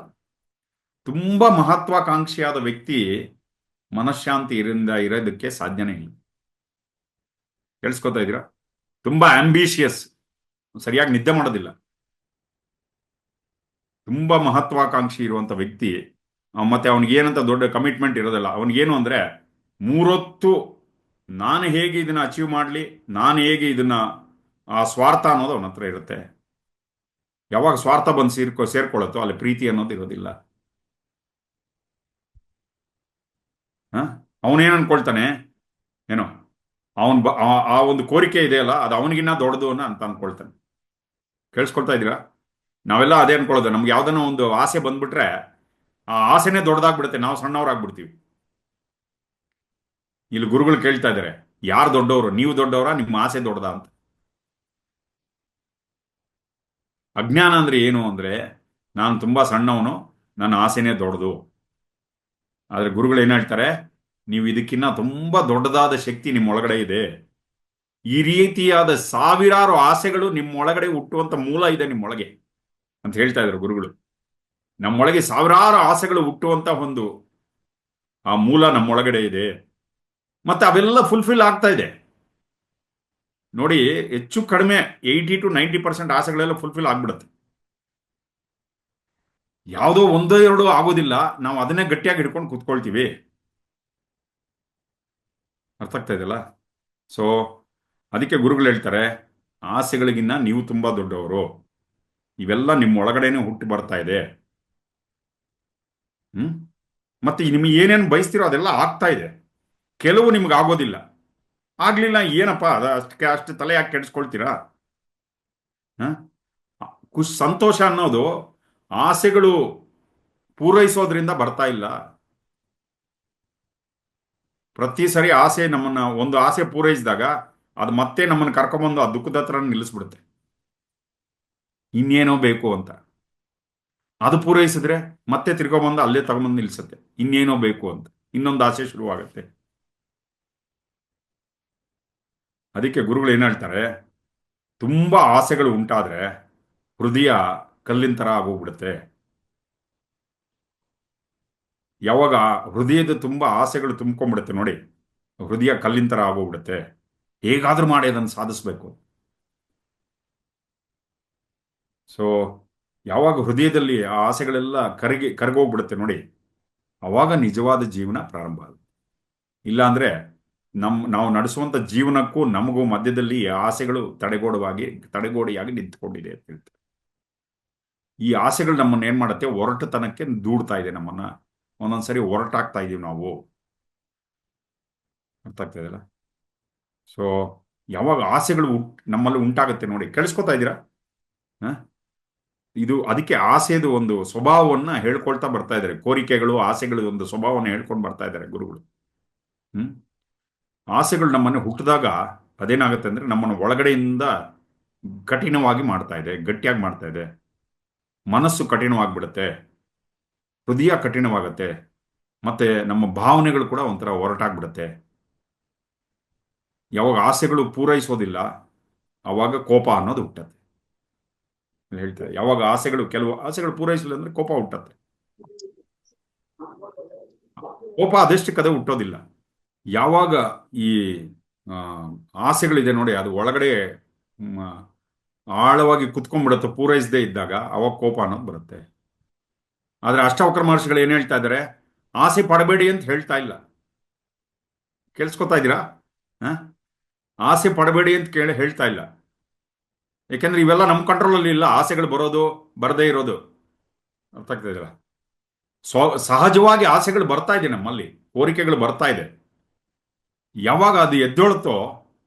ತುಂಬಾ ಮಹತ್ವಾಕಾಂಕ್ಷಿಯಾದ ವ್ಯಕ್ತಿ ಮನಃಶಾಂತಿ ಇರೋದಕ್ಕೆ ಸಾಧ್ಯನೇ ಇಲ್ಲ. ಕೇಳಿಸ್ಕೊತಾ ಇದ್ದೀರಾ? ತುಂಬಾ ಆಂಬಿಷಿಯಸ್, ಸರಿಯಾಗಿ ನಿದ್ದೆ ಮಾಡೋದಿಲ್ಲ. ತುಂಬಾ ಮಹತ್ವಾಕಾಂಕ್ಷಿ ಇರುವಂತ ವ್ಯಕ್ತಿ, ಮತ್ತೆ ಅವನಿಗೆ ಏನಂತ ದೊಡ್ಡ ಕಮಿಟ್ಮೆಂಟ್ ಇರೋದಿಲ್ಲ. ಅವನಿಗೇನು ಅಂದ್ರೆ ಮೂರೊತ್ತು ನಾನು ಹೇಗೆ ಇದನ್ನ ಅಚೀವ್ ಮಾಡಲಿ, ನಾನು ಹೇಗೆ ಇದನ್ನ, ಆ ಸ್ವಾರ್ಥ ಅನ್ನೋದು ಅವನ ಹತ್ರ ಇರುತ್ತೆ. ಯಾವಾಗ ಸ್ವಾರ್ಥ ಬಂದು ಸೇರ್ಕೊಳ್ಳುತ್ತೋ ಅಲ್ಲಿ ಪ್ರೀತಿ ಅನ್ನೋದು ಇರೋದಿಲ್ಲ. ಅವನೇನು ಅನ್ಕೊಳ್ತಾನೆ, ಏನೋ ಆ ಒಂದು ಕೋರಿಕೆ ಇದೆಯಲ್ಲ ಅದು ಅವನಿಗಿನ್ನ ದೊಡ್ಡದು ಅಂತ ಅನ್ಕೊಳ್ತಾನೆ. ಕೇಳಿಸ್ಕೊಳ್ತಾ ಇದ್ದೀರಾ? ನಾವೆಲ್ಲ ಅದೇ ಅನ್ಕೊಳ್ಳೋದು. ನಮ್ಗೆ ಯಾವ್ದನ್ನ ಒಂದು ಆಸೆ ಬಂದ್ಬಿಟ್ರೆ ಆ ಆಸೆನೇ ದೊಡ್ಡದಾಗ್ಬಿಡುತ್ತೆ, ನಾವು ಸಣ್ಣವರಾಗ್ಬಿಡ್ತೀವಿ. ಇಲ್ಲಿ ಗುರುಗಳು ಕೇಳ್ತಾ ಇದ್ದಾರೆ, ಯಾರು ದೊಡ್ಡವರು, ನೀವು ದೊಡ್ಡವರ, ನಿಮ್ಮ ಆಸೆ ದೊಡ್ಡದ ಅಂತ. ಅಜ್ಞಾನ ಅಂದ್ರೆ ಏನು ಅಂದ್ರೆ, ನಾನು ತುಂಬಾ ಸಣ್ಣವನು, ನನ್ನ ಆಸೆನೇ ದೊಡ್ಡದು. ಆದ್ರೆ ಗುರುಗಳು ಏನ್ ಹೇಳ್ತಾರೆ, ನೀವು ಇದಕ್ಕಿನ್ನ ತುಂಬಾ ದೊಡ್ಡದಾದ ಶಕ್ತಿ ನಿಮ್ಮ ಒಳಗಡೆ ಇದೆ. ಈ ರೀತಿಯಾದ ಸಾವಿರಾರು ಆಸೆಗಳು ನಿಮ್ಮ ಒಳಗಡೆ ಹುಟ್ಟುವಂತ ಮೂಲ ಇದೆ ನಿಮ್ಮೊಳಗೆ ಅಂತ ಹೇಳ್ತಾ ಇದ್ರು ಗುರುಗಳು. ನಮ್ಮೊಳಗೆ ಸಾವಿರಾರು ಆಸೆಗಳು ಹುಟ್ಟುವಂತ ಒಂದು ಆ ಮೂಲ ನಮ್ಮೊಳಗಡೆ ಇದೆ. ಮತ್ತೆ ಅವೆಲ್ಲ ಫುಲ್ಫಿಲ್ ಆಗ್ತಾ ಇದೆ ನೋಡಿ. ಹೆಚ್ಚು ಕಡಿಮೆ 80 to 90% ಆಸೆಗಳೆಲ್ಲ ಫುಲ್ಫಿಲ್ ಆಗ್ಬಿಡುತ್ತೆ. ಯಾವುದೋ ಒಂದೋ ಎರಡೋ ಆಗೋದಿಲ್ಲ, ನಾವು ಅದನ್ನೇ ಗಟ್ಟಿಯಾಗಿ ಹಿಡ್ಕೊಂಡು ಕೂತ್ಕೊಳ್ತೀವಿ. ಅರ್ಥ ಆಗ್ತಾ ಇದೆಯಲ್ಲ? ಸೊ ಅದಕ್ಕೆ ಗುರುಗಳು ಹೇಳ್ತಾರೆ, ಆಸೆಗಳಿಗಿನ್ನ ನೀವು ತುಂಬಾ ದೊಡ್ಡವರು. ಇವೆಲ್ಲ ನಿಮ್ಮ ಒಳಗಡೆನೆ ಹುಟ್ಟಿ ಬರ್ತಾ ಇದೆ. ಮತ್ತೆ ನಿಮಗೆ ಏನೇನು ಬಯಸ್ತಿರೋ ಅದೆಲ್ಲ ಆಗ್ತಾ ಇದೆ. ಕೆಲವು ನಿಮ್ಗೆ ಆಗೋದಿಲ್ಲ. ಆಗ್ಲಿಲ್ಲ, ಏನಪ್ಪ ಅಷ್ಟು ತಲೆ ಯಾಕೆ ಕೆಡಿಸ್ಕೊಳ್ತೀರಾ? ಸಂತೋಷ ಅನ್ನೋದು ಆಸೆಗಳು ಪೂರೈಸೋದ್ರಿಂದ ಬರ್ತಾ ಇಲ್ಲ. ಪ್ರತಿ ಸರಿ ಆಸೆ ನಮ್ಮನ್ನ, ಒಂದು ಆಸೆ ಪೂರೈಸಿದಾಗ ಅದು ಮತ್ತೆ ನಮ್ಮನ್ನು ಕರ್ಕೊಂಬಂದು ಆ ದುಃಖದ ಹತ್ರ ನಿಲ್ಲಿಸ್ಬಿಡುತ್ತೆ. ಇನ್ನೇನೋ ಬೇಕು ಅಂತ ಅದು ಪೂರೈಸಿದ್ರೆ ಮತ್ತೆ ತಿರ್ಕೊಂಬಂದು ಅಲ್ಲೇ ತಗೊಂಬಂದು ನಿಲ್ಲಿಸುತ್ತೆ. ಇನ್ನೇನೋ ಬೇಕು ಅಂತ ಇನ್ನೊಂದು ಆಸೆ ಶುರುವಾಗುತ್ತೆ. ಅದಕ್ಕೆ ಗುರುಗಳು ಏನ್ ಹೇಳ್ತಾರೆ, ತುಂಬಾ ಆಸೆಗಳು ಉಂಟಾದ್ರೆ ಹೃದಯ ಕಲ್ಲಿನ ತರ ಆಗೋಗ್ಬಿಡುತ್ತೆ. ಯಾವಾಗ ಹೃದಯದ ತುಂಬಾ ಆಸೆಗಳು ತುಂಬ್ಕೊಂಡ್ಬಿಡುತ್ತೆ ನೋಡಿ, ಹೃದಯ ಕಲ್ಲಿನ ತರ ಆಗೋಗ್ಬಿಡುತ್ತೆ. ಹೇಗಾದ್ರೂ ಮಾಡಿ ಅದನ್ನು ಸಾಧಿಸ್ಬೇಕು. ಸೊ ಯಾವಾಗ ಹೃದಯದಲ್ಲಿ ಆ ಆಸೆಗಳೆಲ್ಲ ಕರಗೋಗ್ಬಿಡುತ್ತೆ ನೋಡಿ, ಅವಾಗ ನಿಜವಾದ ಜೀವನ ಪ್ರಾರಂಭ ಆಗುತ್ತೆ. ಇಲ್ಲಾಂದ್ರೆ ನಾವು ನಡೆಸುವಂತ ಜೀವನಕ್ಕೂ ನಮಗೂ ಮಧ್ಯದಲ್ಲಿ ಆಸೆಗಳು ತಡೆಗೋಡೆಯಾಗಿ ನಿಂತ್ಕೊಂಡಿದೆ ಅಂತ ಹೇಳ್ತಾರೆ. ಈ ಆಸೆಗಳು ನಮ್ಮನ್ನ ಏನ್ ಮಾಡುತ್ತೆ, ಒರಟತನಕ್ಕೆ ದೂಡ್ತಾ ಇದೆ ನಮ್ಮನ್ನ. ಒಂದೊಂದ್ಸರಿ ಒರಟಾಗ್ತಾ ಇದೀವಿ ನಾವು. ಅರ್ಥ ಆಗ್ತಾ ಇದೆಯಲ್ಲ? ಸೊ ಯಾವಾಗ ಆಸೆಗಳು ನಮ್ಮಲ್ಲಿ ಉಂಟಾಗುತ್ತೆ ನೋಡಿ, ಕೇಳಿಸ್ಕೊತಾ ಇದ್ದೀರಾ? ಇದು ಅದಕ್ಕೆ ಆಸೆದು ಒಂದು ಸ್ವಭಾವವನ್ನ ಹೇಳ್ಕೊಳ್ತಾ ಬರ್ತಾ ಇದ್ದಾರೆ. ಕೋರಿಕೆಗಳು, ಆಸೆಗಳು ಒಂದು ಸ್ವಭಾವವನ್ನು ಹೇಳ್ಕೊಂಡು ಬರ್ತಾ ಇದ್ದಾರೆ ಗುರುಗಳು. ಆಸೆಗಳು ನಮ್ಮನ್ನು ಹುಟ್ಟಿದಾಗ ಅದೇನಾಗುತ್ತೆ ಅಂದ್ರೆ ನಮ್ಮನ್ನು ಒಳಗಡೆಯಿಂದ ಕಠಿಣವಾಗಿ ಮಾಡ್ತಾ ಇದೆ, ಗಟ್ಟಿಯಾಗಿ ಮಾಡ್ತಾ ಇದೆ. ಮನಸ್ಸು ಕಠಿಣವಾಗ್ಬಿಡುತ್ತೆ, ಹೃದಯ ಕಠಿಣವಾಗುತ್ತೆ, ಮತ್ತೆ ನಮ್ಮ ಭಾವನೆಗಳು ಕೂಡ ಒಂಥರ ಹೊರಟಾಗ್ಬಿಡುತ್ತೆ. ಯಾವಾಗ ಆಸೆಗಳು ಪೂರೈಸೋದಿಲ್ಲ ಅವಾಗ ಕೋಪ ಅನ್ನೋದು ಹುಟ್ಟತ್ತೆ. ಹೇಳ್ತಾರೆ, ಯಾವಾಗ ಕೆಲವು ಆಸೆಗಳು ಪೂರೈಸಲಿಲ್ಲ ಅಂದ್ರೆ ಕೋಪ ಹುಟ್ಟತ್ತೆ. ಕೋಪ ಅದೆಷ್ಟಕ್ಕದೇ ಹುಟ್ಟೋದಿಲ್ಲ. ಯಾವಾಗ ಈ ಆಸೆಗಳಿದೆ ನೋಡಿ, ಅದು ಒಳಗಡೆ ಆಳವಾಗಿ ಕುತ್ಕೊಂಡ್ಬಿಡುತ್ತೆ ಪೂರೈಸದೇ ಇದ್ದಾಗ, ಅವಾಗ ಕೋಪ ಅನ್ನೋದು ಬರುತ್ತೆ. ಆದ್ರೆ ಅಷ್ಟಾವಕ್ರ ಮಹರ್ಷಿಗಳು ಏನ್ ಹೇಳ್ತಾ ಇದ್ದಾರೆ, ಆಸೆ ಪಡಬೇಡಿ ಅಂತ ಹೇಳ್ತಾ ಇಲ್ಲ. ಕೇಳಿಸ್ಕೊತಾ ಇದ್ದೀರಾ? ಆಸೆ ಪಡಬೇಡಿ ಅಂತ ಹೇಳ್ತಾ ಇಲ್ಲ. ಯಾಕೆಂದ್ರೆ ಇವೆಲ್ಲ ನಮ್ಮ ಕಂಟ್ರೋಲಲ್ಲಿ ಇಲ್ಲ. ಆಸೆಗಳು ಬರೋದು, ಬರದೇ ಇರೋದು. ಅರ್ಥ ಆಗ್ತಾ ಇದೆಯಲ್ಲ? ಸಹಜವಾಗಿ ಆಸೆಗಳು ಬರ್ತಾ ಇದೆ, ನಮ್ಮಲ್ಲಿ ಕೋರಿಕೆಗಳು ಬರ್ತಾ ಇದೆ. ಯಾವಾಗ ಅದು ಎದ್ದೇಳುತ್ತೋ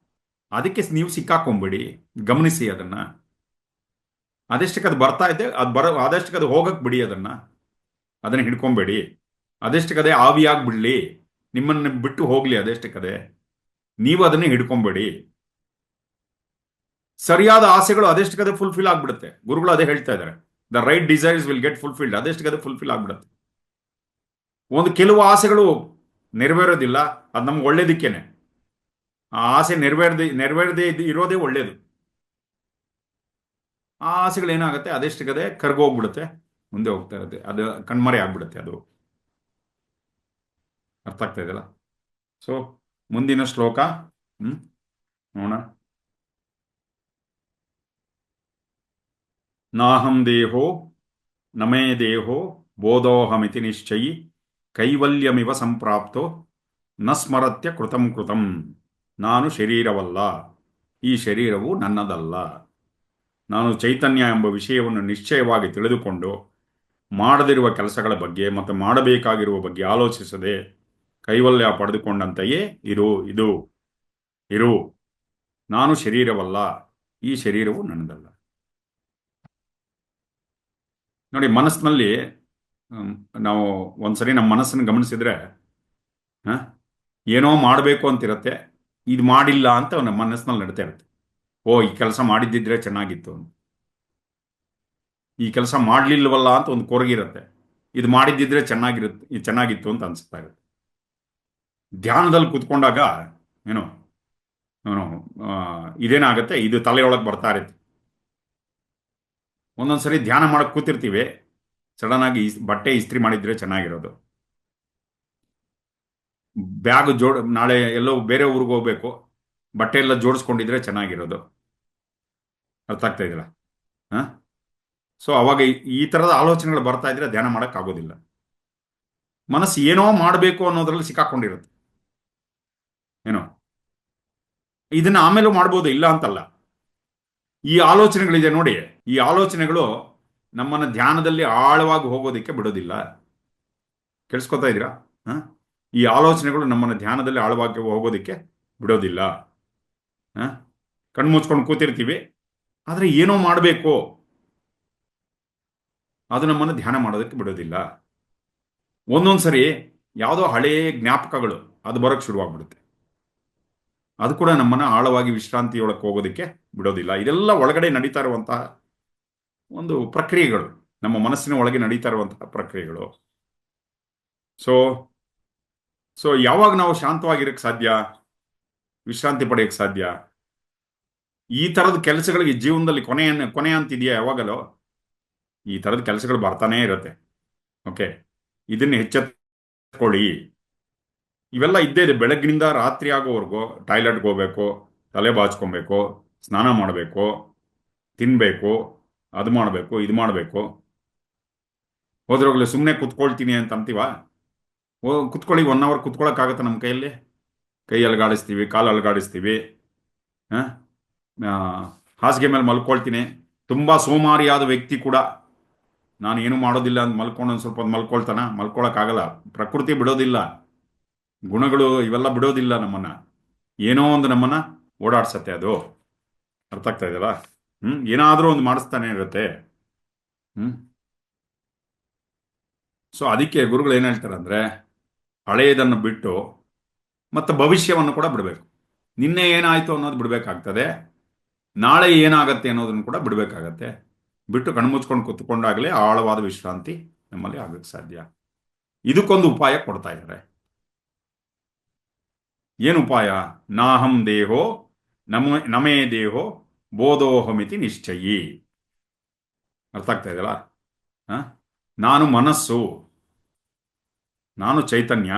ಅದಕ್ಕೆ ನೀವು ಸಿಕ್ಕಾಕೊಂಬಿಡಿ, ಗಮನಿಸಿ ಅದನ್ನ. ಅದೆಷ್ಟಕ್ಕೆ ಅದು ಬರ್ತಾ ಇದೆ, ಅದೆಷ್ಟಕ್ಕೆ ಅದು ಹೋಗಕ್ ಬಿಡಿ, ಅದನ್ನ ಹಿಡ್ಕೊಂಬೇಡಿ. ಅದೆಷ್ಟಕ್ಕದೇ ಆವಿಯಾಗ್ಬಿಡ್ಲಿ, ನಿಮ್ಮನ್ನ ಬಿಟ್ಟು ಹೋಗ್ಲಿ, ಅದೆಷ್ಟಕ್ಕದೇ ನೀವು ಅದನ್ನೇ ಹಿಡ್ಕೊಂಬೇಡಿ. ಸರಿಯಾದ ಆಸೆಗಳು ಅದೆಷ್ಟಕ್ಕದೇ ಫುಲ್ಫಿಲ್ ಆಗ್ಬಿಡುತ್ತೆ. ಗುರುಗಳು ಅದೇ ಹೇಳ್ತಾ ಇದ್ದಾರೆ, the right desires will get fulfilled. ಅದೆಷ್ಟಕ್ಕದೇ ಫುಲ್ಫಿಲ್ ಆಗ್ಬಿಡುತ್ತೆ. ಕೆಲವು ಆಸೆಗಳು ನೆರವೇರೋದಿಲ್ಲ, ಅದು ನಮ್ಗೆ ಒಳ್ಳೇದಕ್ಕೇನೆ. ಆ ಆಸೆ ನೆರವೇರದೆ ಇರೋದೇ ಒಳ್ಳೇದು. ಆ ಆಸೆಗಳು ಏನಾಗುತ್ತೆ, ಅದೆಷ್ಟಕ್ಕದೇ ಕರ್ಗೋಗ್ಬಿಡುತ್ತೆ. ಮುಂದೆ ಹೋಗ್ತಾ ಇರುತ್ತೆ, ಅದು ಕಣ್ಮರೆ ಆಗ್ಬಿಡುತ್ತೆ ಅದು. ಅರ್ಥ ಆಗ್ತಾ ಇದೆಯಲ್ಲ? ಸೊ ಮುಂದಿನ ಶ್ಲೋಕ. ಹ್ಮ್ ನೋಡೋಣ. ನಾಹಂ ದೇಹೋ ನಮೇ ದೇಹೋ ಬೋಧೋಹಮಿತಿ ನಿಶ್ಚಯಿ ಕೈವಲ್ಯಮಿವ ಸಂಪ್ರಾಪ್ತೋ ನ ಸ್ಮರತ್ಯ ಕೃತಂ ಕೃತಂ. ನಾನು ಶರೀರವಲ್ಲ, ಈ ಶರೀರವು ನನ್ನದಲ್ಲ. ನಾನು ಚೈತನ್ಯ ಎಂಬ ವಿಷಯವನ್ನು ನಿಶ್ಚಯವಾಗಿ ತಿಳಿದುಕೊಂಡು ಮಾಡದಿರುವ ಕೆಲಸಗಳ ಬಗ್ಗೆ ಮತ್ತು ಮಾಡಬೇಕಾಗಿರುವ ಬಗ್ಗೆ ಆಲೋಚಿಸದೆ ಕೈವಲ್ಯ ಪಡೆದುಕೊಂಡಂತೆಯೇ ಇರು ಇದು ಇರು. ನಾನು ಶರೀರವಲ್ಲ, ಈ ಶರೀರವು ನನ್ನದಲ್ಲ. ನೋಡಿ, ಮನಸ್ಸಿನಲ್ಲಿ ನಾವು ಒಂದ್ಸರಿ ನಮ್ಮ ಮನಸ್ಸನ್ನು ಗಮನಿಸಿದ್ರೆ ಏನೋ ಮಾಡಬೇಕು ಅಂತಿರತ್ತೆ, ಇದು ಮಾಡಿಲ್ಲ ಅಂತ ನಮ್ಮ ಮನಸ್ಸಿನಲ್ಲಿ ನಡೀತಾ ಇರುತ್ತೆ. ಓ, ಈ ಕೆಲಸ ಮಾಡಿದ್ದಿದ್ರೆ ಚೆನ್ನಾಗಿತ್ತು, ಈ ಕೆಲಸ ಮಾಡಲಿಲ್ವಲ್ಲ ಅಂತ ಒಂದು ಕೊರಗಿರುತ್ತೆ. ಇದು ಮಾಡಿದ್ದಿದ್ರೆ ಚೆನ್ನಾಗಿತ್ತು ಅಂತ ಅನ್ಸ್ತಾ ಇರುತ್ತೆ. ಧ್ಯಾನದಲ್ಲಿ ಕೂತ್ಕೊಂಡಾಗ ಏನು ಇದೇನಾಗುತ್ತೆ, ಇದು ತಲೆಯೊಳಗೆ ಬರ್ತಾ ಇರುತ್ತೆ. ಒಂದೊಂದ್ಸರಿ ಧ್ಯಾನ ಮಾಡಕ್ ಕೂತಿರ್ತೀವಿ, ಸಡನ್ ಆಗಿ ಬಟ್ಟೆ ಇಸ್ತ್ರಿ ಮಾಡಿದ್ರೆ ಚೆನ್ನಾಗಿರೋದು, ಬ್ಯಾಗ್ ನಾಳೆ ಎಲ್ಲೋ ಬೇರೆ ಊರಿಗೆ ಹೋಗ್ಬೇಕು, ಬಟ್ಟೆ ಎಲ್ಲ ಜೋಡಿಸ್ಕೊಂಡಿದ್ರೆ ಚೆನ್ನಾಗಿರೋದು. ಅರ್ಥ ಆಗ್ತಾ ಇದಿಲ್ಲ? ಸೊ ಅವಾಗ ಈ ತರದ ಆಲೋಚನೆಗಳು ಬರ್ತಾ ಇದ್ರೆ ಧ್ಯಾನ ಮಾಡಕ್ ಆಗೋದಿಲ್ಲ. ಮನಸ್ಸು ಏನೋ ಮಾಡಬೇಕು ಅನ್ನೋದ್ರಲ್ಲಿ ಸಿಕ್ಕಾಕೊಂಡಿರುತ್ತೆ. ಏನೋ ಇದನ್ನ ಆಮೇಲೂ ಮಾಡ್ಬೋದು, ಇಲ್ಲ ಅಂತಲ್ಲ. ಈ ಆಲೋಚನೆಗಳಿದೆ ನೋಡಿ, ಈ ಆಲೋಚನೆಗಳು ನಮ್ಮನ್ನ ಧ್ಯಾನದಲ್ಲಿ ಆಳವಾಗಿ ಹೋಗೋದಕ್ಕೆ ಬಿಡೋದಿಲ್ಲ. ಕೇಳಿಸ್ಕೊತಾ ಇದ್ದೀರಾ? ಈ ಆಲೋಚನೆಗಳು ನಮ್ಮನ್ನ ಧ್ಯಾನದಲ್ಲಿ ಆಳವಾಗಿ ಹೋಗೋದಕ್ಕೆ ಬಿಡೋದಿಲ್ಲ. ಕಣ್ಮುಚ್ಕೊಂಡು ಕೂತಿರ್ತೀವಿ, ಆದ್ರೆ ಏನೋ ಮಾಡಬೇಕು, ಅದು ನಮ್ಮನ್ನು ಧ್ಯಾನ ಮಾಡೋದಕ್ಕೆ ಬಿಡೋದಿಲ್ಲ. ಒಂದೊಂದ್ಸರಿ ಯಾವುದೋ ಹಳೆಯ ಜ್ಞಾಪಕಗಳು ಅದು ಬರೋಕ್ಕೆ ಶುರುವಾಗ್ಬಿಡುತ್ತೆ, ಅದು ಕೂಡ ನಮ್ಮನ್ನ ಆಳವಾಗಿ ವಿಶ್ರಾಂತಿಯೊಳಕ್ಕೆ ಹೋಗೋದಕ್ಕೆ ಬಿಡೋದಿಲ್ಲ. ಇದೆಲ್ಲ ಒಳಗಡೆ ನಡೀತಾ ಇರುವಂತಹ ಒಂದು ಪ್ರಕ್ರಿಯೆಗಳು, ನಮ್ಮ ಮನಸ್ಸಿನ ಒಳಗೆ ನಡೀತಾ ಇರುವಂತಹ ಪ್ರಕ್ರಿಯೆಗಳು. ಸೊ ಯಾವಾಗ ನಾವು ಶಾಂತವಾಗಿರಕ್ಕೆ ಸಾಧ್ಯ, ವಿಶ್ರಾಂತಿ ಪಡೆಯಕ್ಕೆ ಸಾಧ್ಯ? ಈ ತರದ ಕೆಲಸಗಳಿಗೆ ಜೀವನದಲ್ಲಿ ಕೊನೆ ಅಂತಿದೆಯಾ? ಯಾವಾಗಲೂ ಈ ತರದ ಕೆಲಸಗಳು ಬರ್ತಾನೆ ಇರುತ್ತೆ. ಓಕೆ, ಇದನ್ನ ಎಚ್ಚೆತ್ಕೊಳ್ಳಿ. ಇವೆಲ್ಲ ಇದ್ದೇ ಇದೆ. ಬೆಳಗ್ಗಿನಿಂದ ರಾತ್ರಿ ಆಗೋವರೆಗೂ ಟಾಯ್ಲೆಟ್ಗೆ ಹೋಗ್ಬೇಕು, ತಲೆ ಬಾಚ್ಕೊಬೇಕು, ಸ್ನಾನ ಮಾಡಬೇಕು, ತಿನ್ಬೇಕು, ಅದು ಮಾಡಬೇಕು, ಇದು ಮಾಡಬೇಕು. ಹೋದ್ರೋಗ್ಲಿ ಸುಮ್ಮನೆ ಕುತ್ಕೊಳ್ತೀನಿ ಅಂತ ಅಂತೀವ? ಕುತ್ಕೊಳ್ಳಿ, 1 hour ಕುತ್ಕೊಳ್ಳೋಕ್ಕಾಗತ್ತೆ ನಮ್ಮ ಕೈಯಲ್ಲಿ? ಕೈ ಅಲಗಾಡಿಸ್ತೀವಿ, ಕಾಲು ಅಲಗಾಡಿಸ್ತೀವಿ, ಹಾಸಿಗೆ ಮೇಲೆ ಮಲ್ಕೊಳ್ತೀನಿ. ತುಂಬಾ ಸೋಮಾರಿಯಾದ ವ್ಯಕ್ತಿ ಕೂಡ ನಾನು ಏನು ಮಾಡೋದಿಲ್ಲ ಅಂತ ಮಲ್ಕೊಂಡು ಒಂದು ಸ್ವಲ್ಪ ಮಲ್ಕೊಳ್ತಾನ? ಮಲ್ಕೊಳಕ್ಕಾಗಲ್ಲ. ಪ್ರಕೃತಿ ಬಿಡೋದಿಲ್ಲ, ಗುಣಗಳು ಇವೆಲ್ಲ ಬಿಡೋದಿಲ್ಲ ನಮ್ಮನ್ನ. ಏನೋ ಒಂದು ನಮ್ಮನ್ನ ಓಡಾಡ್ಸತ್ತೆ ಅದು. ಅರ್ಥ ಆಗ್ತಾ ಇದೆಯಲ್ಲ? ಏನಾದ್ರೂ ಒಂದು ಮಾಡಿಸ್ತಾನೆ ಇರುತ್ತೆ. ಸೊ ಅದಕ್ಕೆ ಗುರುಗಳು ಏನ್ ಹೇಳ್ತಾರೆ ಅಂದ್ರೆ, ಹಳೆಯದನ್ನು ಬಿಟ್ಟು ಮತ್ತೆ ಭವಿಷ್ಯವನ್ನು ಕೂಡ ಬಿಡಬೇಕು. ನಿನ್ನೆ ಏನಾಯ್ತು ಅನ್ನೋದು ಬಿಡಬೇಕಾಗ್ತದೆ, ನಾಳೆ ಏನಾಗತ್ತೆ ಅನ್ನೋದನ್ನು ಕೂಡ ಬಿಡಬೇಕಾಗತ್ತೆ. ಬಿಟ್ಟು ಕಣ್ಮುಚ್ಕೊಂಡು ಕುತ್ಕೊಂಡಾಗಲೇ ಆಳವಾದ ವಿಶ್ರಾಂತಿ ನಮ್ಮಲ್ಲಿ ಆಗಕ್ಕೆ ಸಾಧ್ಯ. ಇದಕ್ಕೊಂದು ಉಪಾಯ ಕೊಡ್ತಾ ಇದ್ದಾರೆ. ಏನು ಉಪಾಯ? ನಾಹಂ ದೇಹೋ ನಮೇ ದೇಹೋ ಬೋಧೋಹಮಿತಿ ನಿಶ್ಚಯಿ. ಅರ್ಥ ಆಗ್ತಾ ಇದೆಯಲ್ಲ? ನಾನು ಮನಸ್ಸು, ನಾನು ಚೈತನ್ಯ,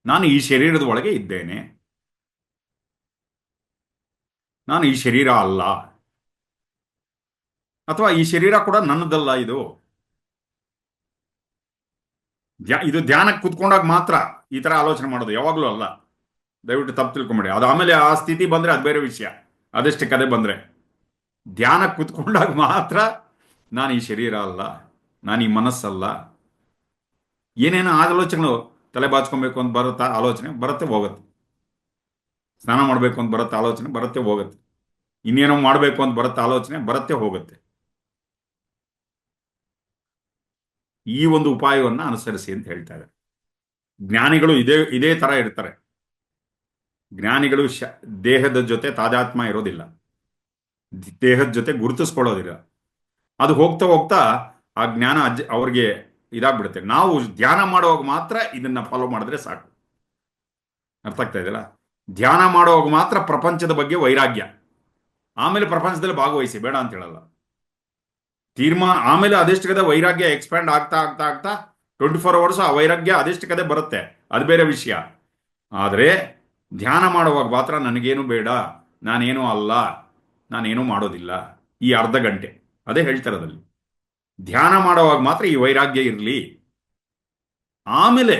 ನಾನು ಈ ಶರೀರದ ಒಳಗೆ ಇದ್ದೇನೆ, ನಾನು ಈ ಶರೀರ ಅಲ್ಲ, ಅಥವಾ ಈ ಶರೀರ ಕೂಡ ನನ್ನದಲ್ಲ. ಇದು ಧ್ಯಾನಕ್ಕೆ ಕುತ್ಕೊಂಡಾಗ ಮಾತ್ರ ಈ ತರ ಆಲೋಚನೆ ಮಾಡೋದು, ಯಾವಾಗಲೂ ಅಲ್ಲ. ದಯವಿಟ್ಟು ತಪ್ಪು ತಿಳ್ಕೊಂಬೇಡಿ. ಅದು ಆಮೇಲೆ ಆ ಸ್ಥಿತಿ ಬಂದ್ರೆ ಅದು ಬೇರೆ ವಿಷಯ, ಅದಷ್ಟೇ ಕದೆ ಬಂದ್ರೆ. ಧ್ಯಾನಕ್ಕೆ ಕುತ್ಕೊಂಡಾಗ ಮಾತ್ರ ನಾನು ಈ ಶರೀರ ಅಲ್ಲ, ನಾನು ಈ ಮನಸ್ಸಲ್ಲ. ಏನೇನೋ ಆಲೋಚನೆಗಳು, ತಲೆ ಬಾಚ್ಕೊಬೇಕು ಅಂತ ಬರುತ್ತಾ ಆಲೋಚನೆ, ಬರುತ್ತೆ ಹೋಗುತ್ತೆ. ಸ್ನಾನ ಮಾಡಬೇಕು ಅಂತ ಬರುತ್ತೆ ಆಲೋಚನೆ, ಬರುತ್ತೆ ಹೋಗುತ್ತೆ. ಇನ್ನೇನೋ ಮಾಡಬೇಕು ಅಂತ ಬರುತ್ತೆ ಆಲೋಚನೆ, ಬರುತ್ತೆ ಹೋಗುತ್ತೆ. ಈ ಒಂದು ಉಪಾಯವನ್ನು ಅನುಸರಿಸಿ ಅಂತ ಹೇಳ್ತಾರೆ ಜ್ಞಾನಿಗಳು. ಇದೇ ತರ ಇರ್ತಾರೆ ಜ್ಞಾನಿಗಳು. ದೇಹದ ಜೊತೆ ತಾದಾತ್ಮ ಇರೋದಿಲ್ಲ, ದೇಹದ ಜೊತೆ ಗುರುತಿಸ್ಕೊಳ್ಳೋದಿಲ್ಲ. ಅದು ಹೋಗ್ತಾ ಹೋಗ್ತಾ ಆ ಜ್ಞಾನ ಅವ್ರಿಗೆ ಇದಾಗ್ಬಿಡುತ್ತೆ. ನಾವು ಧ್ಯಾನ ಮಾಡುವಾಗ ಮಾತ್ರ ಇದನ್ನ ಫಾಲೋ ಮಾಡಿದ್ರೆ ಸಾಕು. ಅರ್ಥ ಆಗ್ತಾ ಇದೆಯಲ್ಲ? ಧ್ಯಾನ ಮಾಡುವಾಗ ಮಾತ್ರ ಪ್ರಪಂಚದ ಬಗ್ಗೆ ವೈರಾಗ್ಯ, ಆಮೇಲೆ ಪ್ರಪಂಚದಲ್ಲಿ ಭಾಗವಹಿಸಿ, ಬೇಡ ಅಂತ ಹೇಳಲ್ಲ. ಆಮೇಲೆ ಅದೆಷ್ಟು ಕದೆ ವೈರಾಗ್ಯ ಎಕ್ಸ್ಪ್ಯಾಂಡ್ ಆಗ್ತಾ ಆಗ್ತಾ ಆಗ್ತಾ 24 hours ಆ ವೈರಾಗ್ಯ ಅದೆಷ್ಟು ಕದೆ ಬರುತ್ತೆ, ಅದು ಬೇರೆ ವಿಷಯ. ಆದರೆ ಧ್ಯಾನ ಮಾಡುವಾಗ ಮಾತ್ರ ನನಗೇನು ಬೇಡ, ನಾನೇನು ಅಲ್ಲ, ನಾನೇನು ಮಾಡೋದಿಲ್ಲ, ಈ ಅರ್ಧ ಗಂಟೆ ಅದೇ ಹೇಳ್ತಾರದಲ್ಲಿ. ಧ್ಯಾನ ಮಾಡುವಾಗ ಮಾತ್ರ ಈ ವೈರಾಗ್ಯ ಇರಲಿ. ಆಮೇಲೆ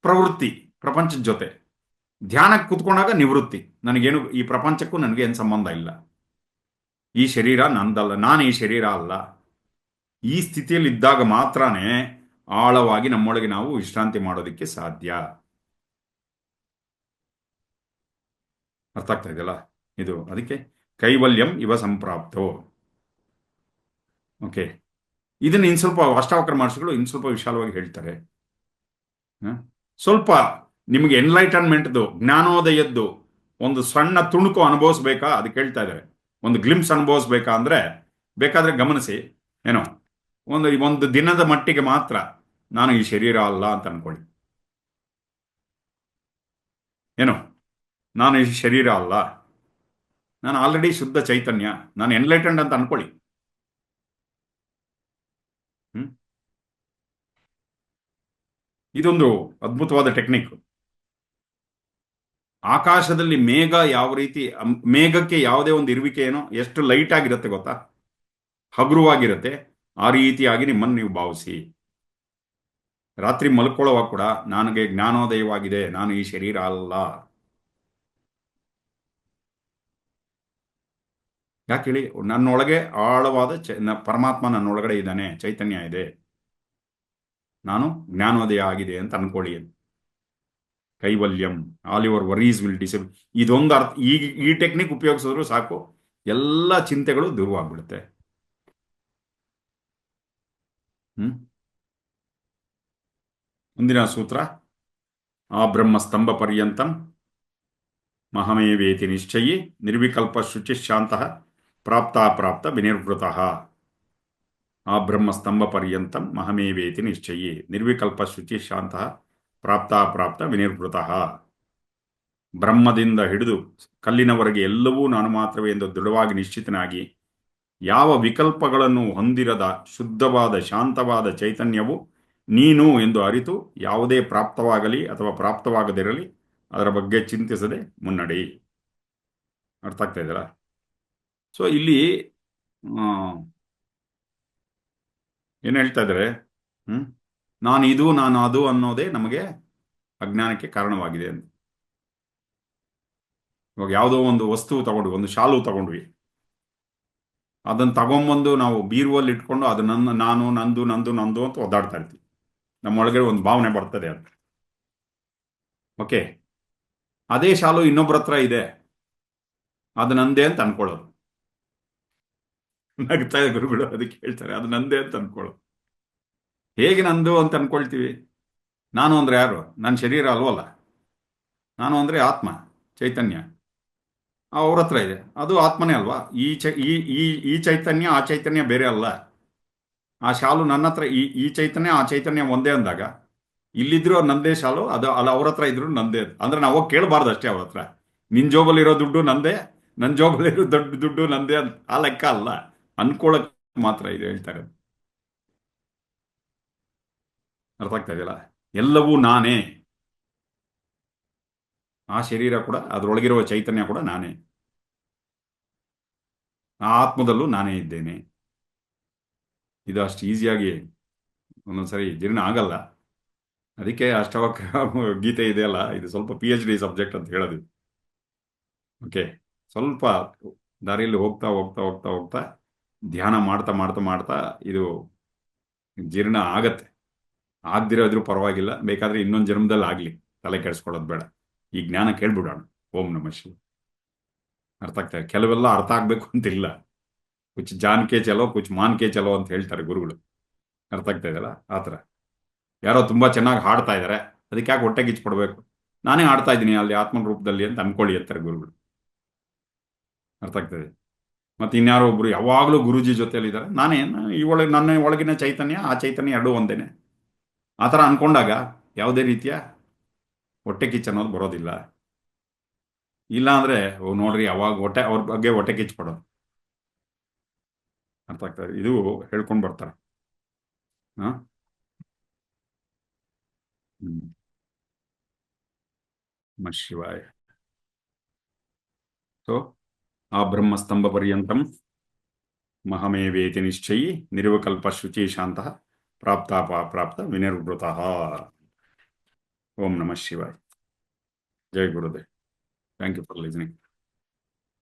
ಪ್ರವೃತ್ತಿ ಪ್ರಪಂಚದ ಜೊತೆ. ಧ್ಯಾನಕ್ಕೆ ಕುತ್ಕೊಂಡಾಗ ನಿವೃತ್ತಿ, ನನಗೇನು ಈ ಪ್ರಪಂಚಕ್ಕೂ ನನಗೇನು ಸಂಬಂಧ ಇಲ್ಲ, ಈ ಶರೀರ ನಂದಲ್ಲ, ನಾನು ಈ ಶರೀರ ಅಲ್ಲ. ಈ ಸ್ಥಿತಿಯಲ್ಲಿ ಇದ್ದಾಗ ಮಾತ್ರನೇ ಆಳವಾಗಿ ನಮ್ಮೊಳಗೆ ನಾವು ವಿಶ್ರಾಂತಿ ಮಾಡೋದಕ್ಕೆ ಸಾಧ್ಯ. ಅರ್ಥ ಆಗ್ತಾ ಇದೆಯಲ್ಲ ಇದು? ಅದಕ್ಕೆ ಕೈವಲ್ಯಂ ಇವ ಸಂಪ್ರಾಪ್ತೋ. ಓಕೆ, ಇದನ್ನ ಇನ್ನು ಸ್ವಲ್ಪ ಅಷ್ಟಾವಕ್ರ ಮಹರ್ಷಿಗಳು ಇನ್ನು ಸ್ವಲ್ಪ ವಿಶಾಲವಾಗಿ ಹೇಳ್ತಾರೆ. ಸ್ವಲ್ಪ ನಿಮಗೆ ಎನ್ಲೈಟನ್ಮೆಂಟ್ದು, ಜ್ಞಾನೋದಯದ್ದು ಒಂದು ಸಣ್ಣ ತುಣುಕು ಅನುಭವಿಸ್ಬೇಕಾ ಅದಕ್ಕೆ ಹೇಳ್ತಾ ಇದ್ದಾರೆ. ಒಂದು ಗ್ಲಿಮ್ಸ್ ಅನುಭವಿಸ್ಬೇಕಾ ಅಂದ್ರೆ ಬೇಕಾದ್ರೆ ಗಮನಿಸಿ. ಏನೋ ಒಂದು ದಿನದ ಮಟ್ಟಿಗೆ ಮಾತ್ರ ನಾನು ಈ ಶರೀರ ಅಲ್ಲ ಅಂತ ಅನ್ಕೊಳ್ಳಿ. ಏನು, ನಾನು ಈ ಶರೀರ ಅಲ್ಲ, ನಾನು ಆಲ್ರೆಡಿ ಶುದ್ಧ ಚೈತನ್ಯ, ನಾನು ಎನ್ಲೈಟೆಂಡ್ ಅಂತ ಅನ್ಕೊಳ್ಳಿ. ಇದೊಂದು ಅದ್ಭುತವಾದ ಟೆಕ್ನಿಕ್. ಆಕಾಶದಲ್ಲಿ ಮೇಘ ಯಾವ ರೀತಿ, ಮೇಘಕ್ಕೆ ಯಾವುದೇ ಒಂದು ಇರುವಿಕೆ ಏನೋ ಎಷ್ಟು ಲೈಟ್ ಆಗಿರುತ್ತೆ ಗೊತ್ತಾ, ಹಗುರವಾಗಿರುತ್ತೆ. ಆ ರೀತಿಯಾಗಿ ನಿಮ್ಮನ್ನು ನೀವು ಭಾವಿಸಿ. ರಾತ್ರಿ ಮಲ್ಕೊಳ್ಳುವಾಗ ಕೂಡ ನನಗೆ ಜ್ಞಾನೋದಯವಾಗಿದೆ, ನಾನು ಈ ಶರೀರ ಅಲ್ಲ. ಯಾಕೆ ಹೇಳಿ? ನನ್ನೊಳಗೆ ಆಳವಾದ ಪರಮಾತ್ಮ ನನ್ನೊಳಗಡೆ ಇದ್ದಾನೆ, ಚೈತನ್ಯ ಇದೆ, ನಾನು ಜ್ಞಾನೋದಯ ಆಗಿದೆ ಅಂತ ಅನ್ಕೊಳ್ಳಿ. ಕೈವಲ್ಯಂ, all your worries will disable. ಇದೊಂದು ಅರ್ಥ, ಈ ಟೆಕ್ನಿಕ್ ಉಪಯೋಗಿಸಿದ್ರು ಸಾಕು, ಎಲ್ಲ ಚಿಂತೆಗಳು ದೂರವಾಗ್ಬಿಡುತ್ತೆ. ಮುಂದಿನ ಸೂತ್ರ, ಆ ಬ್ರಹ್ಮ ಸ್ತಂಭ ಪರ್ಯಂತಂ ಮಹಮೇವೇತಿ ನಿಶ್ಚಯಿ ನಿರ್ವಿಕಲ್ಪ ಶುಚಿಶಾಂತಃ ಪ್ರಾಪ್ತ ವಿನಿರ್ವೃತಃ. ಆ ಬ್ರಹ್ಮ ಸ್ತಂಭ ಪರ್ಯಂತಂ ಮಹಮೇವೇತಿ ನಿಶ್ಚಯಿ ನಿರ್ವಿಕಲ್ಪ ಶುಚಿಶಾಂತಃ ಪ್ರಾಪ್ತ ವಿನಿರ್ವೃತಃ. ಬ್ರಹ್ಮದಿಂದ ಹಿಡಿದು ಕಲ್ಲಿನವರೆಗೆ ಎಲ್ಲವೂ ನಾನು ಮಾತ್ರವೇ ಎಂದು ದೃಢವಾಗಿ ನಿಶ್ಚಿತನಾಗಿ ಯಾವ ವಿಕಲ್ಪಗಳನ್ನು ಹೊಂದಿರದ ಶುದ್ಧವಾದ ಶಾಂತವಾದ ಚೈತನ್ಯವು ನೀನು ಎಂದು ಅರಿತು ಯಾವುದೇ ಪ್ರಾಪ್ತವಾಗಲಿ ಅಥವಾ ಪ್ರಾಪ್ತವಾಗದಿರಲಿ ಅದರ ಬಗ್ಗೆ ಚಿಂತಿಸದೆ ಮುನ್ನಡಿ. ಅರ್ಥ ಆಗ್ತಾ ಇದೆಯಲ್ಲ? ಸೊ ಇಲ್ಲಿ ಏನು ಹೇಳ್ತಾ ಇದ್ದಾರೆ? ನಾನು ಇದು ನಾನು ಅದು ಅನ್ನೋದೇ ನಮಗೆ ಅಜ್ಞಾನಕ್ಕೆ ಕಾರಣವಾಗಿದೆ ಅಂತ. ಇವಾಗ ಯಾವುದೋ ಒಂದು ವಸ್ತು ತಗೊಂಡ್ವಿ, ಒಂದು ಶಾಲು ತಗೊಂಡ್ವಿ, ಅದನ್ನು ತಗೊಂಬಂದು ನಾವು ಬೀರುವಲ್ಲಿ ಇಟ್ಕೊಂಡು ಅದು ನಾನು ನಂದು ನಂದು ನಂದು ಅಂತ ಒದ್ದಾಡ್ತಾ ಇರ್ತೀವಿ. ನಮ್ಮೊಳಗಡೆ ಒಂದು ಭಾವನೆ ಬರ್ತದೆ ಅಂತ. ಓಕೆ, ಅದೇ ಶಾಲು ಇನ್ನೊಬ್ಬರ ಹತ್ರ ಇದೆ, ಅದು ನಂದೇ ಅಂತ ಅನ್ಕೊಳ್ಳೋದು. ನಗ್ತಾ ಇದೆ ಗುರುಗಳು, ಅದಕ್ಕೆ ಹೇಳ್ತಾರೆ ಅದು ನಂದೇ ಅಂತ ಅನ್ಕೊಳ್ಳೋದು. ಹೇಗೆ ನಂದು ಅಂತ ಅನ್ಕೊಳ್ತೀವಿ? ನಾನು ಅಂದ್ರೆ ಯಾರು? ನನ್ನ ಶರೀರ ಅಲ್ವಲ್ಲ. ನಾನು ಅಂದ್ರೆ ಆತ್ಮ, ಚೈತನ್ಯ, ಅವ್ರ ಹತ್ರ ಇದೆ, ಅದು ಆತ್ಮನೇ ಅಲ್ವಾ? ಈ ಚೈತನ್ಯ ಆ ಚೈತನ್ಯ ಬೇರೆ ಅಲ್ಲ. ಆ ಶಾಲು ನನ್ನ ಹತ್ರ, ಈ ಚೈತನ್ಯ ಆ ಚೈತನ್ಯ ಒಂದೇ ಅಂದಾಗ ಇಲ್ಲಿದ್ರು ನಂದೇ ಶಾಲು, ಅದು ಅಲ್ಲ ಅವ್ರ ಹತ್ರ ಇದ್ರು ನಂದೇ. ಅಂದ್ರೆ ನಾವು ಹೋಗಿ ಕೇಳಬಾರ್ದು ಅಷ್ಟೇ ಅವ್ರ ಹತ್ರ. ನಿನ್ ಜೋಬಲ್ಲಿರೋ ದುಡ್ಡು ನಂದೇ, ನನ್ನ ಜೋಬಲ್ಲಿರೋ ದೊಡ್ಡ ದುಡ್ಡು ನಂದೇ ಅಂತ ಆ ಲೆಕ್ಕ ಅಲ್ಲ, ಅನ್ಕೊಳಕ್ ಮಾತ್ರ ಇದೆ ಹೇಳ್ತಾರೆ. ಅರ್ಥ ಆಗ್ತಾ ಇದೆಯಲ್ಲ? ಎಲ್ಲವೂ ನಾನೇ. ಆ ಶರೀರ ಕೂಡ, ಅದರೊಳಗಿರುವ ಚೈತನ್ಯ ಕೂಡ ನಾನೇ. ಆ ಆತ್ಮದಲ್ಲೂ ನಾನೇ ಇದ್ದೇನೆ. ಇದು ಅಷ್ಟು ಈಸಿಯಾಗಿ ಒಂದೊಂದ್ಸರಿ ಜೀರ್ಣ ಆಗಲ್ಲ. ಅದಕ್ಕೆ ಅಷ್ಟಾವಕ್ರ ಗೀತೆ ಇದೆಯಲ್ಲ, ಇದು ಸ್ವಲ್ಪ PhD ಸಬ್ಜೆಕ್ಟ್ ಅಂತ ಹೇಳೋದು. ಓಕೆ, ಸ್ವಲ್ಪ ದಾರಿಯಲ್ಲಿ ಹೋಗ್ತಾ ಹೋಗ್ತಾ ಹೋಗ್ತಾ ಹೋಗ್ತಾ ಧ್ಯಾನ ಮಾಡ್ತಾ ಮಾಡ್ತಾ ಮಾಡ್ತಾ ಇದು ಜೀರ್ಣ ಆಗತ್ತೆ. ಆಗದಿರೋದ್ರೂ ಪರವಾಗಿಲ್ಲ, ಬೇಕಾದ್ರೆ ಇನ್ನೊಂದು ಜನ್ಮದಲ್ಲಿ ಆಗಲಿ, ತಲೆ ಕೆಡಿಸ್ಕೊಳ್ಳೋದು ಬೇಡ. ಈ ಜ್ಞಾನ ಕೇಳ್ಬಿಡೋಣ. ಓಂ ನಮಃ ಶಿವ. ಅರ್ಥ ಆಗ್ತಾ ಇದೆ? ಕೆಲವೆಲ್ಲ ಅರ್ಥ ಆಗ್ಬೇಕು ಅಂತಿಲ್ಲ. ಕುಚ್ ಜಾನ್ ಕೆ ಚಲೋ ಕುಚ್ ಮಾನ್ ಕೆ ಚಲೋ ಅಂತ ಹೇಳ್ತಾರೆ ಗುರುಗಳು. ಅರ್ಥ ಆಗ್ತಾ ಇದೆಯಲ್ಲ? ಆ ಥರ ಯಾರೋ ತುಂಬಾ ಚೆನ್ನಾಗಿ ಹಾಡ್ತಾ ಇದ್ದಾರೆ, ಅದಕ್ಕೆ ಯಾಕೆ ಹೊಟ್ಟೆ ಕಿಚ್ಕೊಡ್ಬೇಕು? ನಾನೇ ಹಾಡ್ತಾ ಇದ್ದೀನಿ ಅಲ್ಲಿ ಆತ್ಮನ ರೂಪದಲ್ಲಿ ಅಂತ ಅನ್ಕೊಳ್ಳಿ ಅಂತಾರೆ ಗುರುಗಳು. ಅರ್ಥ ಆಗ್ತದೆ? ಮತ್ತೆ ಇನ್ಯಾರೋ ಒಬ್ರು ಯಾವಾಗಲೂ ಗುರುಜಿ ಜೊತೆಯಲ್ಲಿ ಇದ್ದಾರೆ, ನನ್ನ ಒಳಗಿನ ಚೈತನ್ಯ ಆ ಚೈತನ್ಯ ಎರಡೂ ಒಂದೇನೆ. ಆ ಥರ ಅನ್ಕೊಂಡಾಗ ಯಾವುದೇ ರೀತಿಯ ಹೊಟ್ಟೆ ಕಿಚ್ಚು ಅನ್ನೋದು ಬರೋದಿಲ್ಲ. ಇಲ್ಲ ಅಂದ್ರೆ ನೋಡ್ರಿ ಅವಾಗ ಅವ್ರ ಬಗ್ಗೆ ಹೊಟ್ಟೆ ಕಿಚ್ಚು ಪಡೋದು. ಅರ್ಥ ಆಗ್ತದೆ, ಇದು ಹೇಳ್ಕೊಂಡು ಬರ್ತಾರೆ. ಹಾ, ನಮಃ ಶಿವಾಯ. ಸೊ ಆ ಬ್ರಹ್ಮಸ್ತಂಭ ಪರ್ಯಂತಂ ಮಹಮೇವೇತಿ ನಿಶ್ಚಯಿ ನಿರ್ವಿಕಲ್ಪ ಶುಚಿ ಶಾಂತಃ ಪ್ರಾಪ್ತ ವಿನಿರ್ವೃತಃ. ಓಂ ನಮಃ ಶಿವಾಯ. ಜೈ Gurudev. Thank you for listening.